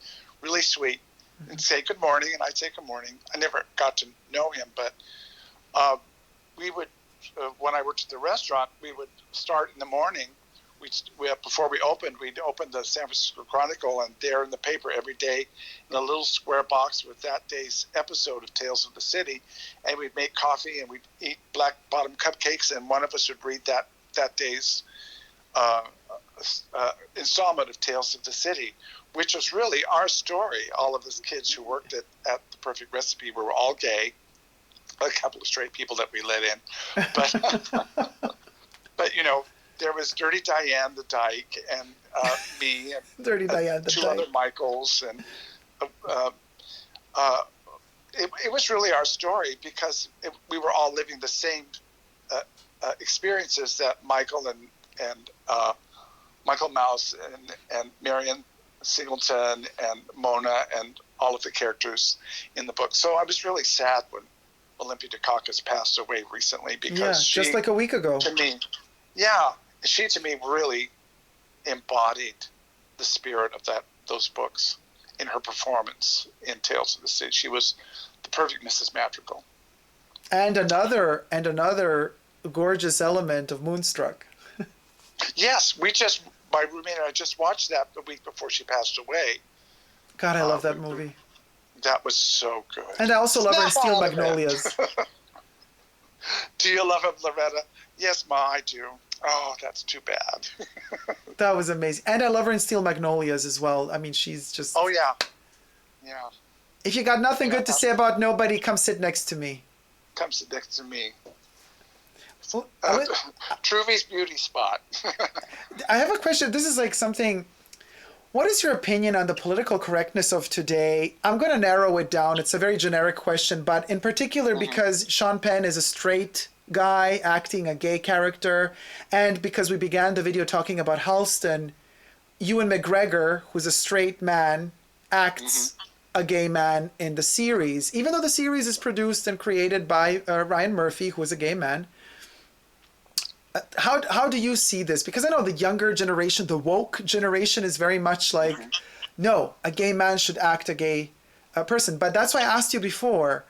really sweet, and say good morning, and I'd say good morning. I never got to know him, but we would, when I worked at the restaurant, we would start in the morning. Before we opened, we'd open the San Francisco Chronicle, and there in the paper every day in a little square box with that day's episode of Tales of the City, and we'd make coffee and we'd eat black bottom cupcakes, and one of us would read that day's installment of Tales of the City, which was really our story. All of us kids who worked at The Perfect Recipe were all gay, a couple of straight people that we let in, but but you know, there was Dirty Diane the Dyke and me and Dirty Diane the two Dyke. other Michaels, and it was really our story because we were all living the same experiences that Michael and Michael Mouse and Marion Singleton and Mona and all of the characters in the book. So I was really sad when Olympia Dukakis passed away recently because she, just like a week ago. To me, she to me really embodied the spirit of those books in her performance in Tales of the City. She was the perfect Mrs. Madrigal. And another gorgeous element of Moonstruck. Yes, my roommate and I just watched that the week before she passed away. God, I love that movie. That was so good. And I also love her in Steel Magnolias. Do you love him, Loretta? Yes, Ma, I do. Oh, that's too bad. That was amazing. And I love her in Steel Magnolias as well. I mean, she's just... Oh, yeah. Yeah. If you got nothing good to say about nobody, come sit next to me. Come sit next to me. Well, Truvy's beauty spot. I have a question. This is like something... What is your opinion on the political correctness of today? I'm going to narrow it down. It's a very generic question, but in particular because Sean Penn is a straight guy acting a gay character, and because we began the video talking about Halston, Ewan McGregor, who's a straight man, acts a gay man in the series, even though the series is produced and created by Ryan Murphy, who is a gay man. How do you see this? Because I know the younger generation, the woke generation, is very much like, no, a gay man should act a gay person. But that's why I asked you before,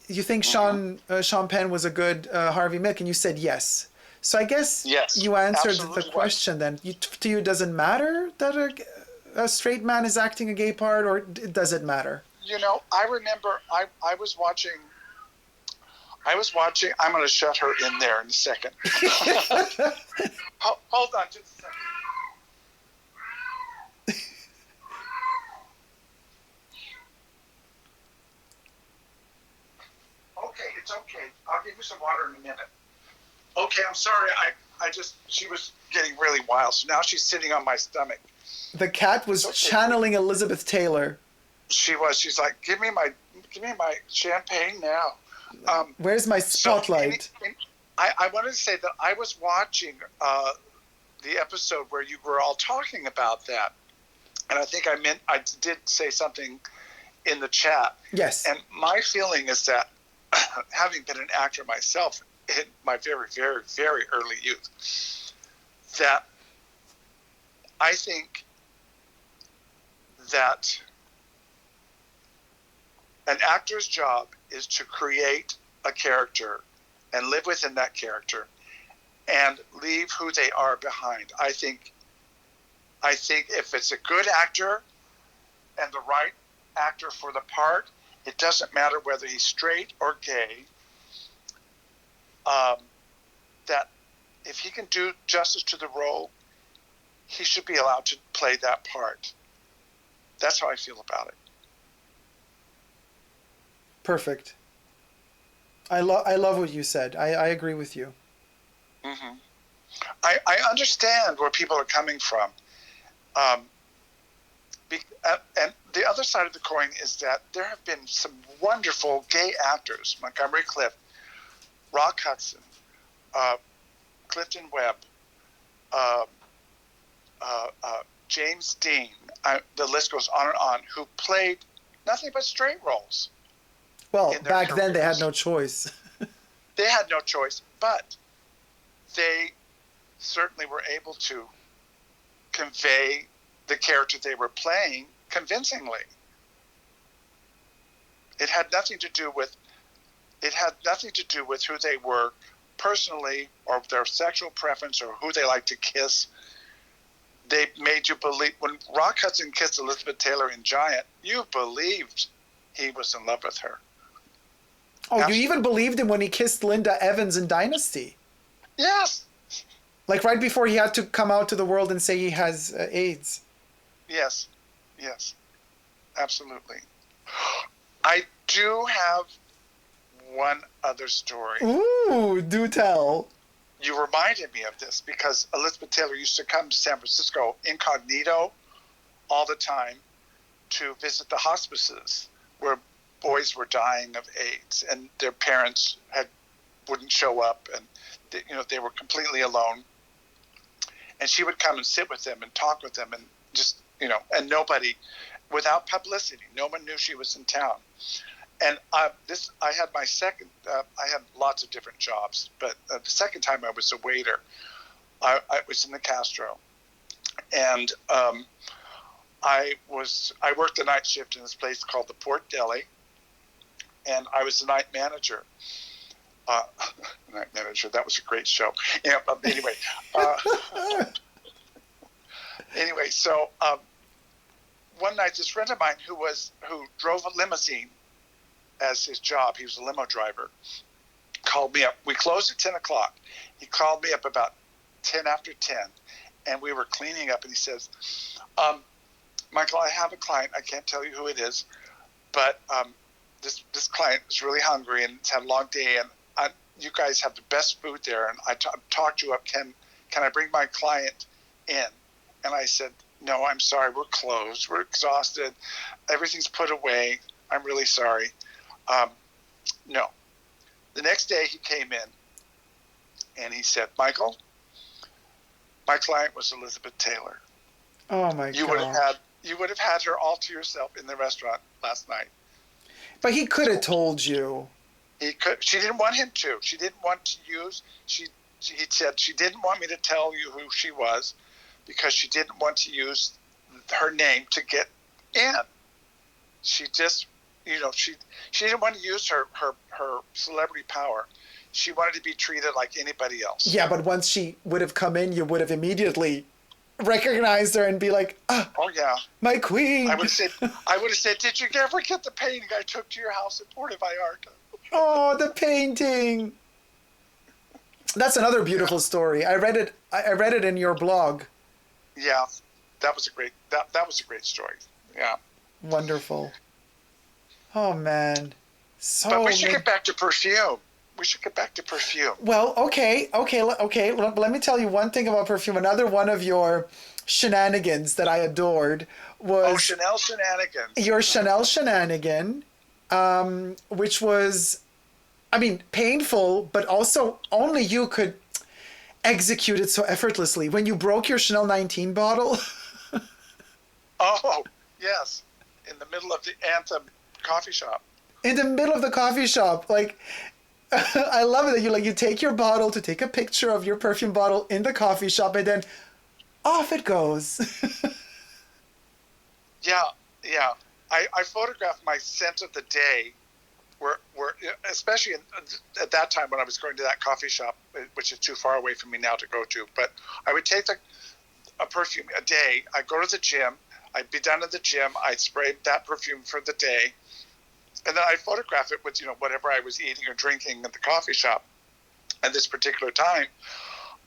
you think Sean Penn was a good Harvey Milk, and you said yes. So I guess you answered the question then. To you, does it matter that a straight man is acting a gay part, or does it matter? You know, I remember I was watching, I'm going to shut her in there in a second. Hold on just a second. Okay, it's okay. I'll give you some water in a minute. Okay, I'm sorry. She was getting really wild, so now she's sitting on my stomach. The cat was channeling Elizabeth Taylor. She was. She's like, give me my champagne now. Where's my spotlight? So I wanted to say that I was watching the episode where you were all talking about that, and I think I did say something in the chat. Yes. And my feeling is that, having been an actor myself in my very, very, very early youth, that I think that an actor's job is to create a character and live within that character and leave who they are behind. I think if it's a good actor and the right actor for the part, it doesn't matter whether he's straight or gay, that if he can do justice to the role, he should be allowed to play that part. That's how I feel about it. Perfect. I love what you said. I agree with you. Mm-hmm. I understand where people are coming from. And the other side of the coin is that there have been some wonderful gay actors, Montgomery Clift, Rock Hudson, Clifton Webb, James Dean, the list goes on, who played nothing but straight roles. Well, back then they had no choice. They had no choice, but they certainly were able to convey the character they were playing convincingly. It had nothing to do with who they were personally or their sexual preference or who they liked to kiss. They made you believe. When Rock Hudson kissed Elizabeth Taylor in Giant, you believed he was in love with her. Oh, absolutely. You even believed him when he kissed Linda Evans in Dynasty. Yes. Like right before he had to come out to the world and say he has AIDS. Yes. Yes. Absolutely. I do have one other story. Ooh, do tell. You reminded me of this because Elizabeth Taylor used to come to San Francisco incognito all the time to visit the hospices where boys were dying of AIDS and their parents wouldn't show up, and they were completely alone. And she would come and sit with them and talk with them, and just and nobody, without publicity, no one knew she was in town. And I had my second. I had lots of different jobs, but the second time I was a waiter. I was in the Castro, and I worked the night shift in this place called the Port Deli, and I was the night manager. Night manager. That was a great show. Yeah. Anyway. Anyway, so one night, this friend of mine who drove a limousine as his job, he was a limo driver, called me up. We closed at 10 o'clock. He called me up about 10 after 10, and we were cleaning up, and he says, Michael, I have a client. I can't tell you who it is, but this client is really hungry and it's had a long day, and you guys have the best food there, and I talked you up. Can I bring my client in? And I said, no, I'm sorry. We're closed. We're exhausted. Everything's put away. I'm really sorry. No. The next day he came in and he said, Michael, my client was Elizabeth Taylor. Oh my God. You would have had her all to yourself in the restaurant last night. But he could have told you. He could. She didn't want him to. She didn't want to use. He said she didn't want me to tell you who she was because she didn't want to use her name to get in. She just, she didn't want to use her celebrity power. She wanted to be treated like anybody else. Yeah, but once she would have come in, you would have immediately recognized her and be like, oh yeah, my queen. I would have said, did you ever get the painting I took to your house in Puerto Vallarta? Oh, the painting. That's another beautiful story. I read it in your blog. Yeah, that was a great story. Yeah. Wonderful. Oh man. But we should get back to Perfume. Well, okay. Let me tell you one thing about Perfume. Another one of your shenanigans that I adored was Chanel shenanigans. Your Chanel shenanigan, which was, painful, but also only you could execute it so effortlessly. When you broke your Chanel 19 bottle. Oh, yes. In the middle of the Anthem coffee shop. In the middle of the coffee shop. Like, I love it that you take your bottle to take a picture of your perfume bottle in the coffee shop, and then off it goes. Yeah. I photographed my scent of the day, where especially at that time when I was going to that coffee shop, which is too far away from me now to go to. But I would take a perfume a day. I'd go to the gym. I'd be done at the gym. I'd spray that perfume for the day. And then I'd photograph it with, whatever I was eating or drinking at the coffee shop. At this particular time,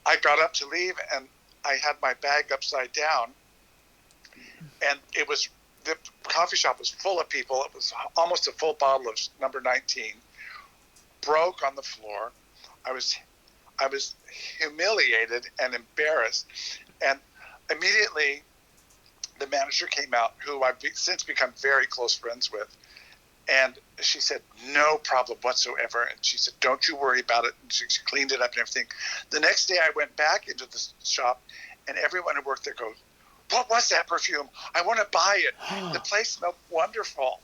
I got up to leave and I had my bag upside down. And it was the coffee shop was full of people. It was almost a full bottle of number 19. Broke on the floor. I was humiliated and embarrassed. And immediately the manager came out, who I've since become very close friends with. And she said, no problem whatsoever. And she said, don't you worry about it. And she cleaned it up and everything. The next day I went back into the shop, and everyone who worked there goes, what was that perfume? I want to buy it. The place smelled wonderful.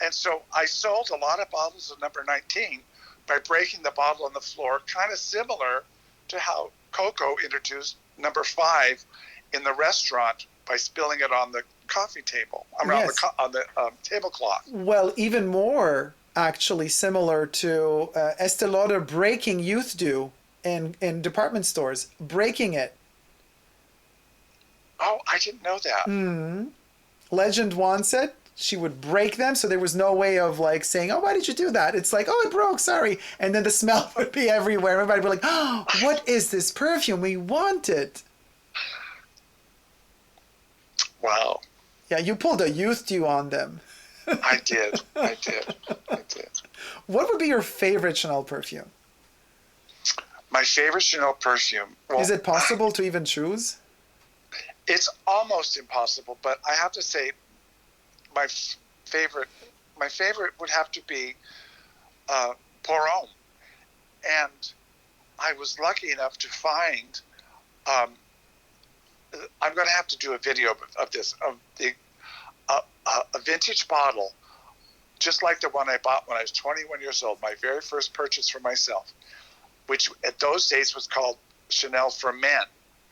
And so I sold a lot of bottles of number 19 by breaking the bottle on the floor, kind of similar to how Coco introduced number 5 in the restaurant by spilling it on the coffee table, Yes. on the tablecloth. Well, even more actually similar to Estee Lauder breaking Youth Dew in department stores, breaking it. Oh, I didn't know that. Mm-hmm. Legend wants it. She would break them, so there was no way of like saying, oh, why did you do that? It's like, oh, it broke, sorry. And then the smell would be everywhere. Everybody would be like, oh, what is this perfume? We want it. Wow. Yeah, you pulled a Youth Dew on them. I did. What would be your favorite Chanel perfume? My favorite Chanel perfume. Well, Is it possible to even choose? It's almost impossible, but I have to say my favorite would have to be POUR HOMME. And I was lucky enough to find, I'm going to have to do a video of this, of a vintage bottle, just like the one I bought when I was 21 years old, my very first purchase for myself, which at those days was called Chanel for Men.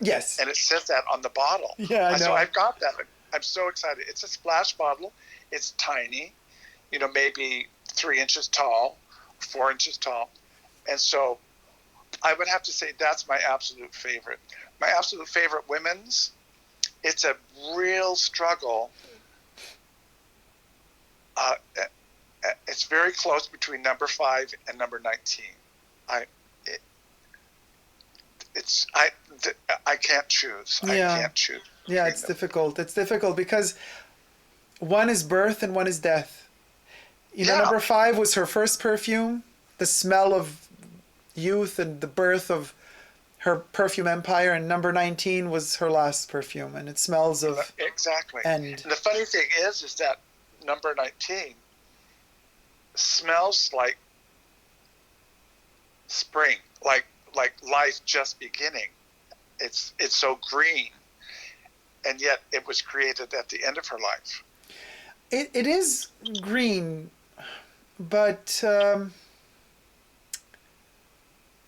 Yes. And it says that on the bottle. Yeah, I know. So I've got that. I'm so excited. It's a splash bottle. It's tiny, maybe 3 inches tall, 4 inches tall. And so I would have to say that's my absolute favorite. My absolute favorite women's, it's a real struggle. It's very close between number 5 and number 19. I can't choose. Yeah. I can't choose. Yeah, it's difficult. It's difficult because one is birth and one is death. Number 5 was her first perfume, the smell of youth and the birth of her perfume empire, and number 19 was her last perfume, and it smells of exactly. end. And the funny thing is that number 19 smells like spring, like life just beginning. It's so green, and yet it was created at the end of her life. It is green, but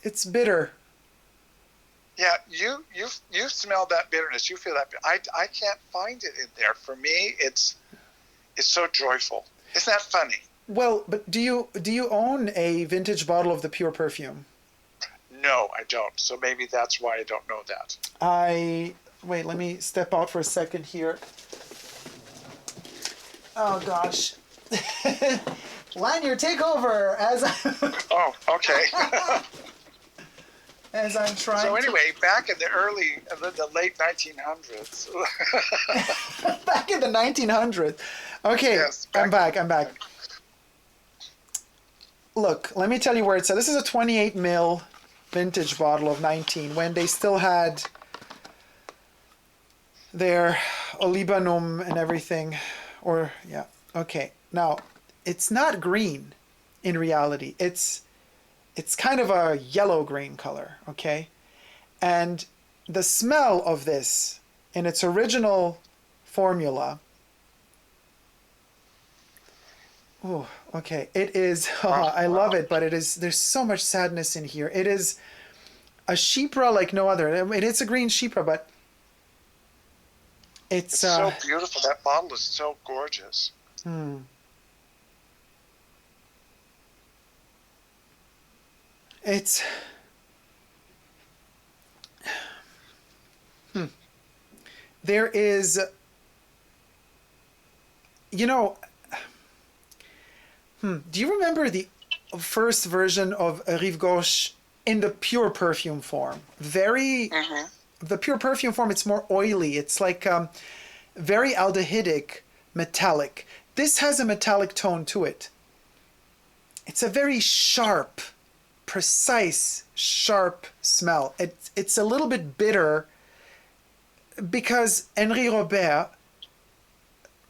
it's bitter. Yeah, you smell that bitterness. You feel that. I can't find it in there. For me, it's so joyful. Isn't that funny? Well, but do you own a vintage bottle of the Pure perfume? No, I don't. So maybe that's why I don't know that. Wait, let me step out for a second here. Oh gosh. Lanier, take over as Oh, okay. as I'm trying. So anyway, back in the late 1900s. Back in the 1900s. Okay, Yes, I'm back. Look, let me tell you where it's at. This is a 28 ml vintage bottle of 19 when they still had their olibanum and everything. Okay. Now, it's not green in reality. It's kind of a yellow-green color, okay? And the smell of this in its original formula, oh, okay, it is, I love it, but there's so much sadness in here. It is a chypre like no other. I mean, it's a green chypre, but it's so beautiful. That bottle is so gorgeous. It's there is, do you remember the first version of Rive Gauche in the Pure perfume form? The Pure perfume form, it's more oily. It's like very aldehydic, metallic. This has a metallic tone to it. It's a very sharp, precise, sharp smell. It's a little bit bitter because Henri Robert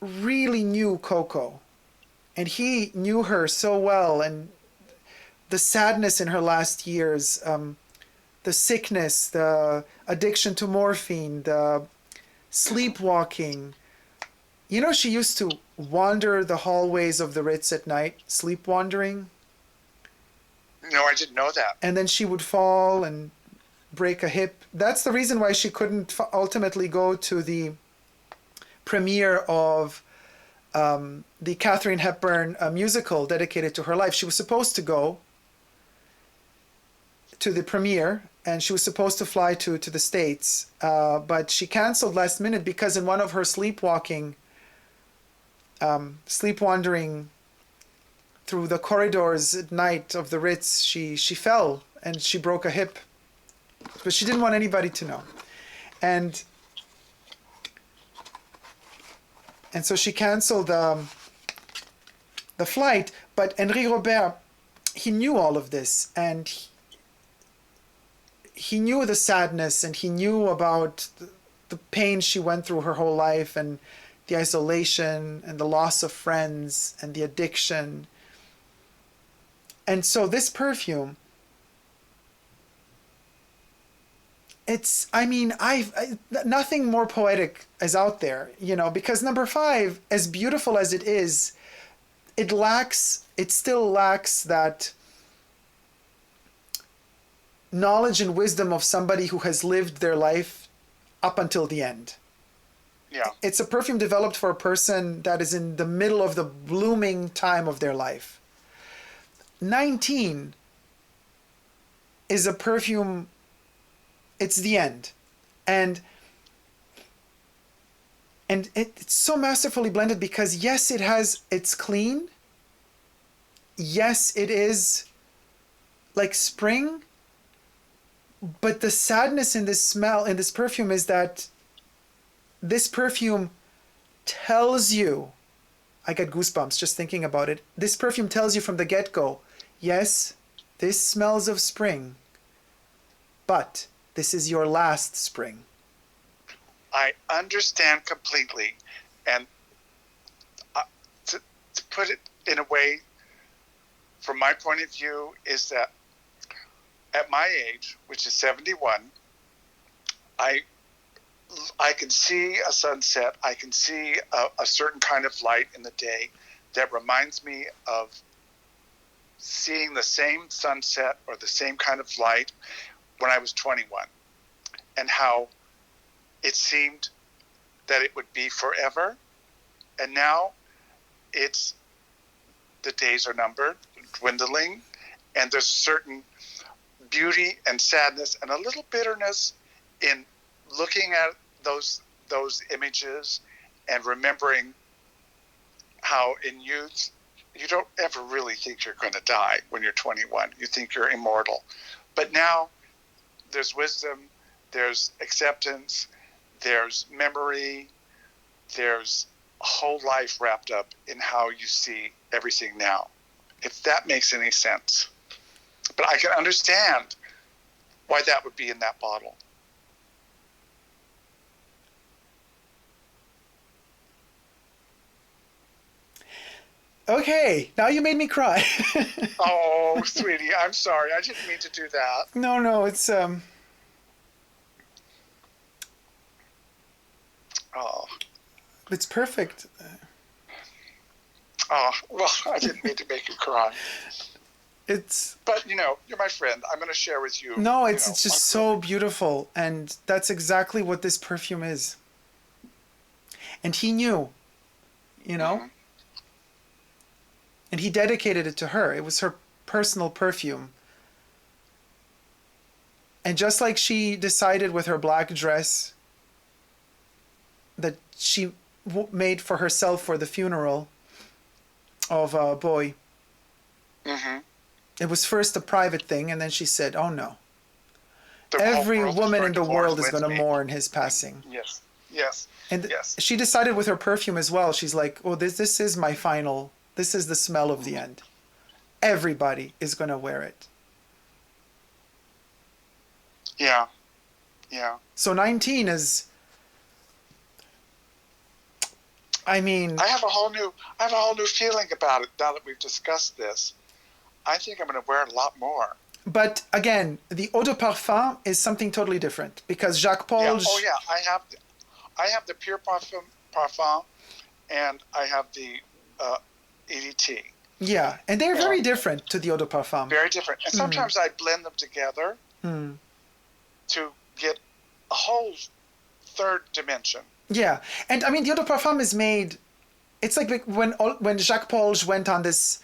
really knew Coco, and he knew her so well, and the sadness in her last years, the sickness, the addiction to morphine, the sleepwalking. You know, she used to wander the hallways of the Ritz at night, sleep wandering. No, I didn't know that. And then she would fall and break a hip. That's the reason why she couldn't ultimately go to the premiere of the Katharine Hepburn musical dedicated to her life. She was supposed to go to the premiere, and she was supposed to fly to the States, but she canceled last minute because in one of her sleep wandering through the corridors at night of the Ritz, she fell and she broke a hip, but she didn't want anybody to know, and so she canceled the flight. But Henri Robert, he knew all of this, and he knew the sadness, and he knew about the pain she went through her whole life, and the isolation, and the loss of friends, and the addiction. And so this perfume, it's, I mean, nothing more poetic is out there, you know, because number 5, as beautiful as it is, it still lacks that knowledge and wisdom of somebody who has lived their life up until the end. Yeah. It's a perfume developed for a person that is in the middle of the blooming time of their life. 19 is a perfume, it's the end. And it's so masterfully blended because yes, it's clean. Yes, it is like spring. But the sadness in this perfume is that this perfume tells you, I get goosebumps just thinking about it. This perfume tells you from the get-go, yes, this smells of spring, but this is your last spring. I understand completely. And to put it in a way, from my point of view, is that at my age, which is 71, I can see a sunset. I can see a certain kind of light in the day that reminds me of seeing the same sunset or the same kind of light when I was 21, and how it seemed that it would be forever. And now the days are numbered, dwindling, and there's a certain beauty and sadness and a little bitterness in looking at those images and remembering how in youth you don't ever really think you're going to die when you're 21. You think you're immortal. But now there's wisdom, there's acceptance, there's memory, there's a whole life wrapped up in how you see everything now, if that makes any sense. But I can understand why that would be in that bottle. Okay, now you made me cry. Oh, sweetie, I'm sorry. I didn't mean to do that. No, it's Oh, it's perfect. oh, well, I didn't mean to make you cry. But you're my friend. I'm going to share with you. No, it's just so beautiful, and that's exactly what this perfume is. And he knew, Mm-hmm. And he dedicated it to her. It was her personal perfume. And just like she decided with her black dress that she made for herself for the funeral of a boy. Mm-hmm. It was first a private thing, and then she said, oh no. The Every whole world woman in the world is going to me. mourn his passing. Yes. Yes. And Yes. she decided with her perfume as well. She's like, oh, this is my final, this is the smell of the end. Everybody is going to wear it. Yeah. Yeah. So 19 is, I mean, I have a whole new feeling about it now that we've discussed this. I think I'm going to wear it a lot more. but again, the eau de parfum is something totally different because Jacques Paul. Yeah. Oh yeah, I have the pure parfum, and I have the EDT. Yeah, and they're very different to the eau de parfum. Very different, and sometimes I blend them together to get a whole third dimension. Yeah, and I mean the eau de parfum is made. It's like when Jacques Paul went on this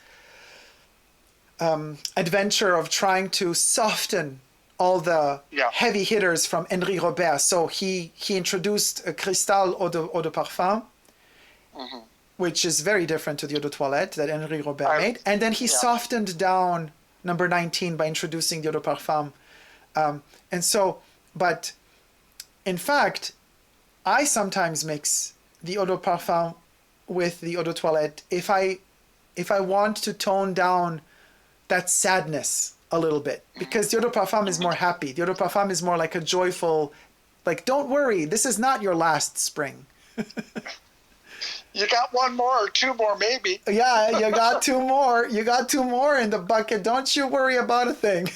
adventure of trying to soften all the heavy hitters from Henri Robert. So he introduced a Cristal eau de parfum, which is very different to the eau de toilette that Henri Robert made. And then he softened down number 19 by introducing the eau de parfum. And so, but in fact, I sometimes mix the eau de parfum with the eau de toilette if I want to tone down that sadness a little bit, because the eau de parfum is more happy. The eau de parfum is more like a joyful, like, don't worry, this is not your last spring. You got one more or two more, maybe. Yeah, you got two more. You got two more in the bucket. Don't you worry about a thing.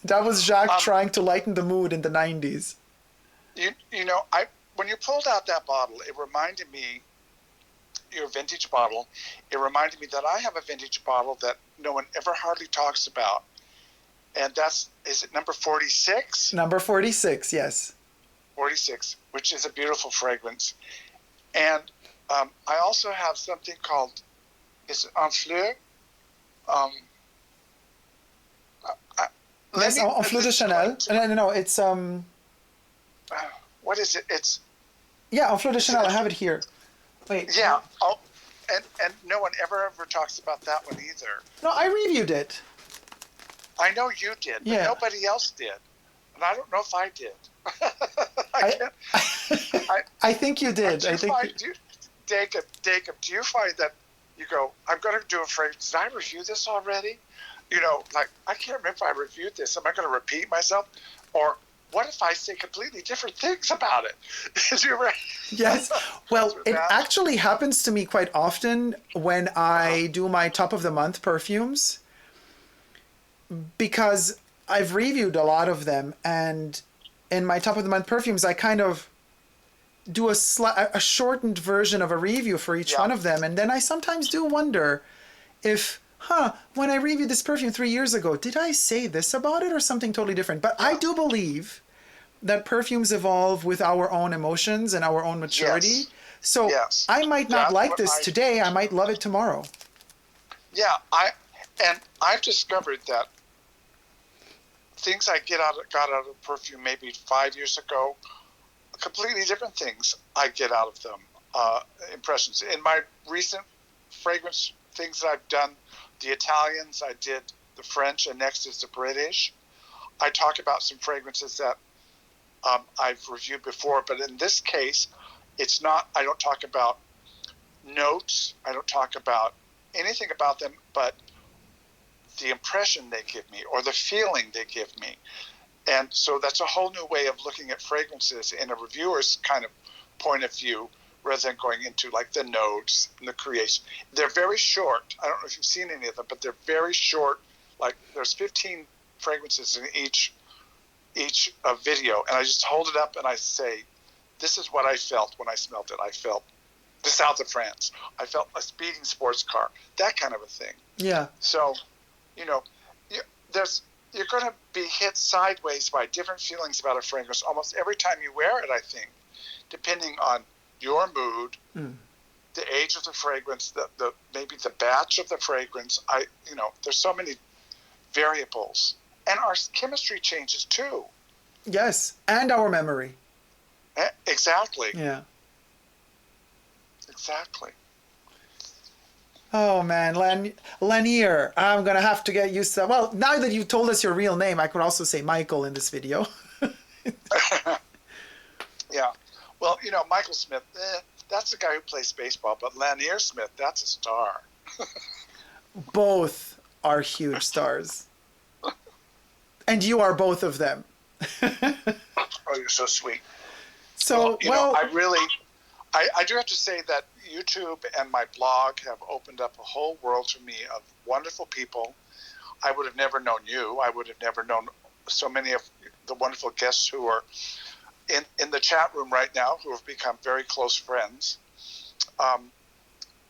That was Jacques trying to lighten the mood in the 90s. You know, when you pulled out that bottle, it reminded me, your vintage bottle, it reminded me that I have a vintage bottle that no one ever hardly talks about. And is it number 46? Number 46, yes. 46, which is a beautiful fragrance. And I also have something called, is it En Fleur? Yes, En Fleur de Chanel. No, it's... what is it? It's... Yeah, En Fleur de Chanel, I have it here. Wait. Yeah, and no one ever talks about that one either. No, I reviewed it. I know you did, but nobody else did. And I don't know if I did. I think you did. Dacob, do you find that you go, I'm going to do a fragrance, did I review this already? You know, like, I can't remember if I reviewed this. Am I going to repeat myself? Or what if I say completely different things about it? Yes. Well, it actually happens to me quite often when I do my top of the month perfumes, because I've reviewed a lot of them, and in my top of the month perfumes, I kind of do a shortened version of a review for each one of them. And then I sometimes do wonder if, when I reviewed this perfume 3 years ago, did I say this about it or something totally different? But I do believe that perfumes evolve with our own emotions and our own maturity. So I might not like this today. I might love it tomorrow. Yeah, I've discovered that things I got out of perfume maybe 5 years ago, completely different things I get out of them, impressions. In my recent fragrance things that I've done, the Italians, I did the French, and next is the British. I talk about some fragrances that I've reviewed before, but in this case, it's not, I don't talk about notes, I don't talk about anything about them, but the impression they give me or the feeling they give me. And so that's a whole new way of looking at fragrances in a reviewer's kind of point of view, rather than going into like the notes and the creation. They're very short. I don't know if you've seen any of them, but they're very short. Like there's 15 fragrances in each video, and I just hold it up and I say, this is what I felt when I smelled it. I felt the south of France. I felt a speeding sports car, that kind of a thing. Yeah. So, you know, you're going to be hit sideways by different feelings about a fragrance almost every time you wear it, I think, depending on your mood, the age of the fragrance, the maybe the batch of the fragrance. There's so many variables. And our chemistry changes too. Yes, and our memory. Exactly. Yeah. Exactly. Oh man, Lanier. I'm gonna have to get used to that. Well, now that you've told us your real name, I could also say Michael in this video. Yeah. Well, Michael Smith, that's the guy who plays baseball, but Lanier Smith, that's a star. Both are huge stars. And you are both of them. Oh, you're so sweet. So, I do have to say that YouTube and my blog have opened up a whole world to me of wonderful people. I would have never known you. I would have never known so many of the wonderful guests who are in the chat room right now, who have become very close friends.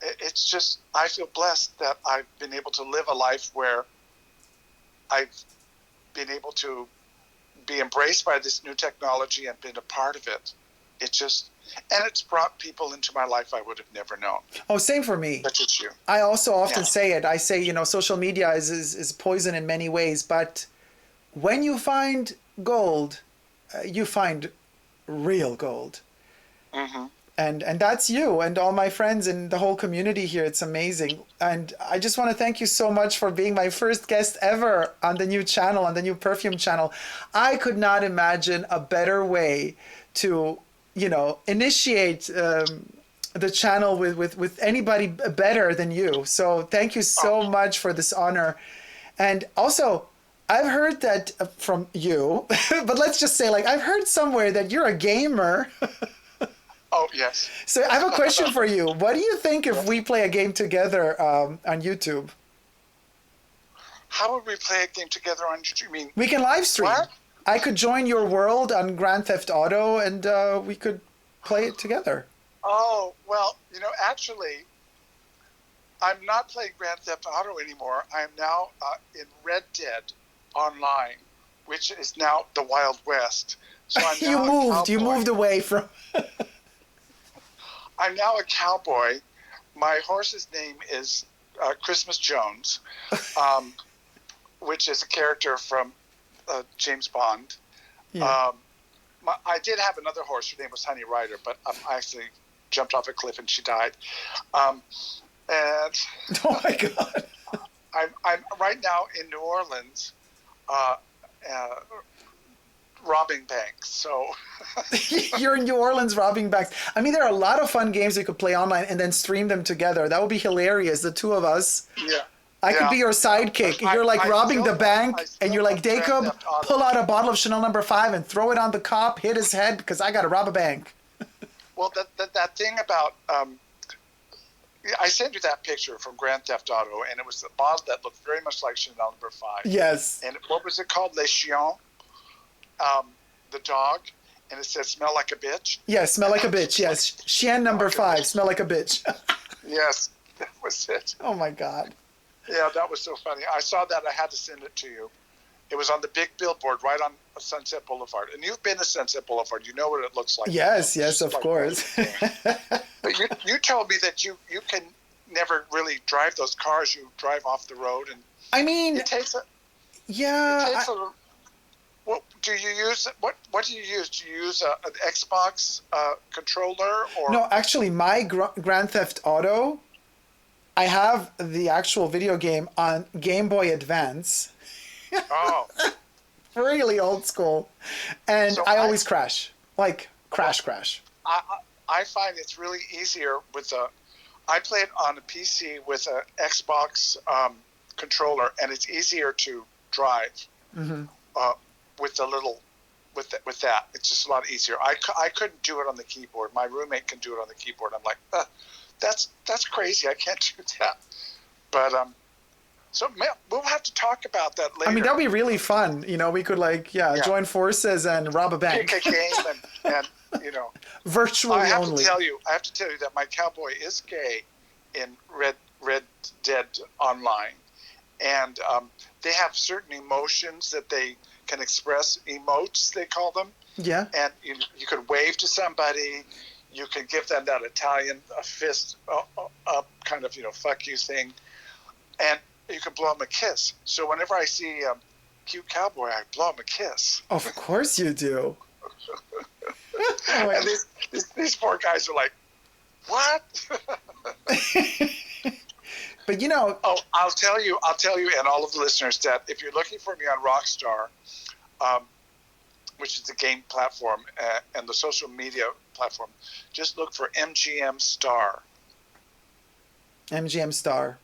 It's just, I feel blessed that I've been able to live a life where I've been able to be embraced by this new technology and been a part of it. And it's brought people into my life I would have never known. Oh, same for me. Such as you. I also often say it. I say, social media is poison in many ways, but when you find gold, you find real gold. Mm-hmm. And that's you and all my friends and the whole community here. It's amazing. And I just want to thank you so much for being my first guest ever on the new channel, on the new Perfume channel. I could not imagine a better way to, initiate the channel with anybody better than you. So thank you so much for this honor. And also, I've heard that from you, but let's just say, I've heard somewhere that you're a gamer. Oh, yes. So I have a question for you. What do you think if we play a game together on YouTube? How would we play a game together on YouTube? You mean, we can live stream. What? I could join your world on Grand Theft Auto and we could play it together. Oh, well, actually, I'm not playing Grand Theft Auto anymore. I am now in Red Dead Online, which is now the Wild West. So I'm now You moved away from... I'm now a cowboy. My horse's name is Christmas Jones, which is a character from James Bond. Yeah. I did have another horse. Her name was Honey Rider, but I actually jumped off a cliff and she died. And oh my God. I'm right now in New Orleans, robbing banks. So you're in New Orleans robbing banks. I mean, there are a lot of fun games we could play online and then stream them together. That would be hilarious. The two of us. Yeah. I could be your sidekick. You're robbing the bank and you're like, Dacob, pull out a bottle of Chanel No. 5 and throw it on the cop, hit his head because I got to rob a bank. Well, that thing about, I sent you that picture from Grand Theft Auto, and it was a bottle that looked very much like Chanel No. 5. Yes. And what was it called? Le Chien, the dog, and it said smell like a bitch. Yes, smell like a bitch, yes. Chien No. 5, smell like a bitch. Yes, that was it. Oh my God. Yeah, that was so funny. I saw that. I had to send it to you. It was on the big billboard right on Sunset Boulevard. And you've been to Sunset Boulevard. You know what it looks like. Yes, of course. But you told me that you can never really drive those cars. You drive off the road. And I mean, it takes a... Yeah. It takes what do you use? What do you use? Do you use an Xbox controller? Or No, actually, my Grand Theft Auto, I have the actual video game on Game Boy Advance. Oh. Really old school. And so I always crash. Crash. I find it's really easier with I play it on a PC with an Xbox controller, and it's easier to drive with the little, with that. It's just a lot easier. I couldn't do it on the keyboard. My roommate can do it on the keyboard. I'm like, that's crazy. I can't do that. But so we'll have to talk about that later. I mean, that would be really fun. We could join forces and rob a bank. Pick a game and virtually I have only. I have to tell you that my cowboy is gay in Red Dead Online, and they have certain emotions that they can express. Emotes, they call them. Yeah. And you could wave to somebody. You could give them that Italian fist up kind of fuck you thing, and you can blow them a kiss. So whenever I see a cute cowboy, I blow him a kiss. Of course you do. And these poor guys are like, what? But Oh, I'll tell you, and all of the listeners, that if you're looking for me on Rockstar, which is the game platform and the social media platform, just look for MGM Star. MGM Star.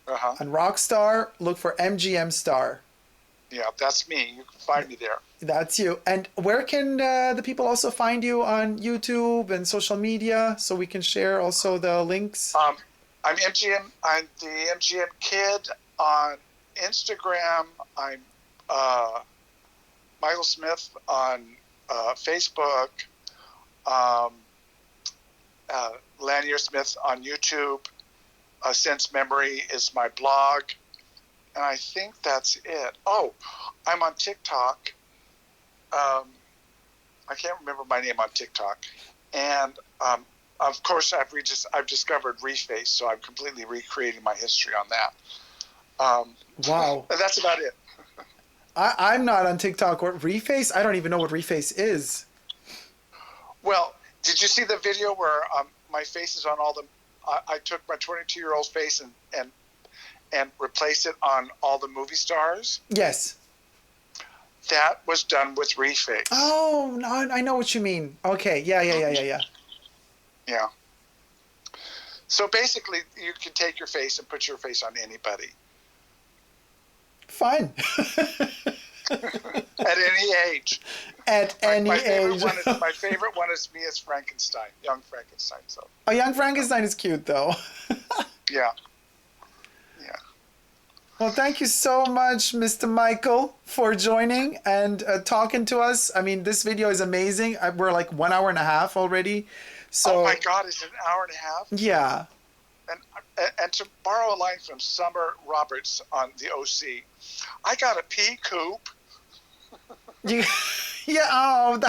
Uh-huh. On Rockstar, look for MGM Star. Yeah, that's me. You can find me there. That's you. And where can the people also find you on YouTube and social media, so we can share also the links? I'm MGM. I'm the MGM Kid on Instagram. I'm Michael Smith on Facebook. Lanier Smith on YouTube. Sense Memory is my blog. And I think that's it. Oh, I'm on TikTok. I can't remember my name on TikTok. And of course, I've discovered Reface, so I'm completely recreating my history on that. Wow. That's about it. I'm not on TikTok or Reface. I don't even know what Reface is. Well, did you see the video where my face is on all the... I took my 22-year-old face and replaced it on all the movie stars? Yes. That was done with Reface. Oh, no, I know what you mean. Okay, yeah. Yeah. So basically, you can take your face and put your face on anybody. Fine. At any age. At any age. My favorite one is me as Frankenstein, young Frankenstein. So. Oh, young Frankenstein is cute, though. Yeah. Well, thank you so much, Mr. Michael, for joining and talking to us. I mean, this video is amazing. We're like 1 hour and a half already. So, oh my God, it's an hour and a half? Yeah. And to borrow a line from Summer Roberts on the OC, I got a pea coop. Yeah. Oh,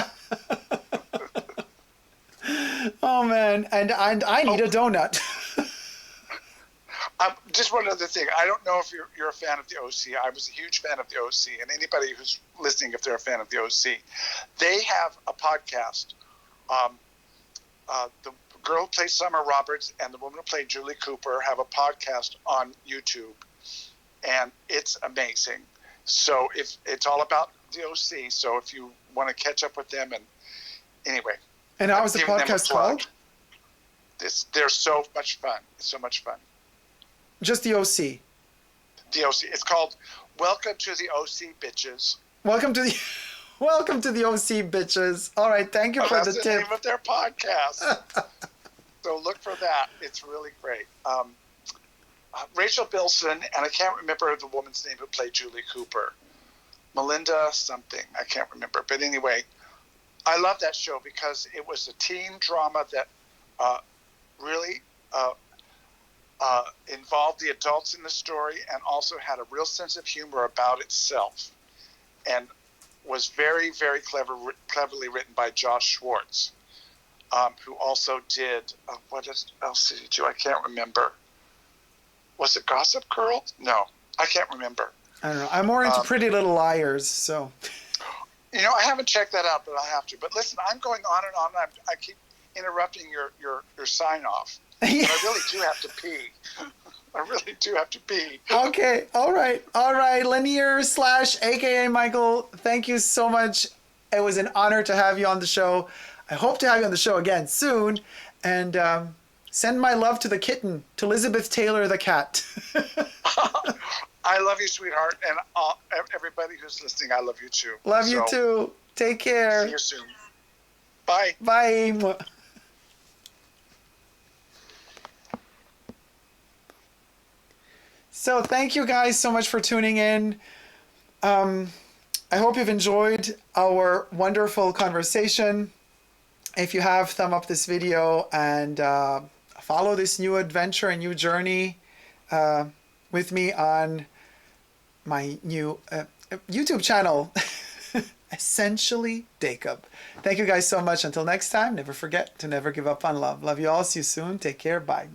oh man. And I need a donut. Just one other thing. I don't know if you're a fan of the OC. I was a huge fan of the OC, and anybody who's listening, if they're a fan of the OC, they have a podcast. The girl who plays Summer Roberts and the woman who played Julie Cooper have a podcast on YouTube, and it's amazing. So if it's all about the OC, so if you want to catch up with them, and anyway. And how was the podcast called? They're so much fun. It's so much fun. Just the OC. The OC. It's called Welcome to the OC, Bitches. Welcome to the OC, Bitches. All right, thank you for the tip. That's the name of their podcast. So look for that. It's really great. Rachel Bilson, and I can't remember the woman's name who played Julie Cooper. Melinda something. I can't remember. But anyway, I love that show because it was a teen drama that really... involved the adults in the story and also had a real sense of humor about itself, and was very, very cleverly written by Josh Schwartz, who also did what else did he do? I can't remember. Was it Gossip Girl? No, I can't remember. I don't know. I'm more into Pretty Little Liars, so. You know, I haven't checked that out, but I'll have to. But listen, I'm going on and on. I keep interrupting your sign off. But I really do have to pee. I really do have to pee. Okay. All right. Lanier / AKA Michael, thank you so much. It was an honor to have you on the show. I hope to have you on the show again soon. And send my love to the kitten, to Elizabeth Taylor the cat. I love you, sweetheart. And everybody who's listening, I love you too. Love you too. Take care. See you soon. Bye. Bye. So thank you guys so much for tuning in. I hope you've enjoyed our wonderful conversation. If you have, thumb up this video and follow this new adventure and new journey with me on my new YouTube channel, Essentially Dacob. Thank you guys so much. Until next time, never forget to never give up on love. Love you all. See you soon. Take care. Bye.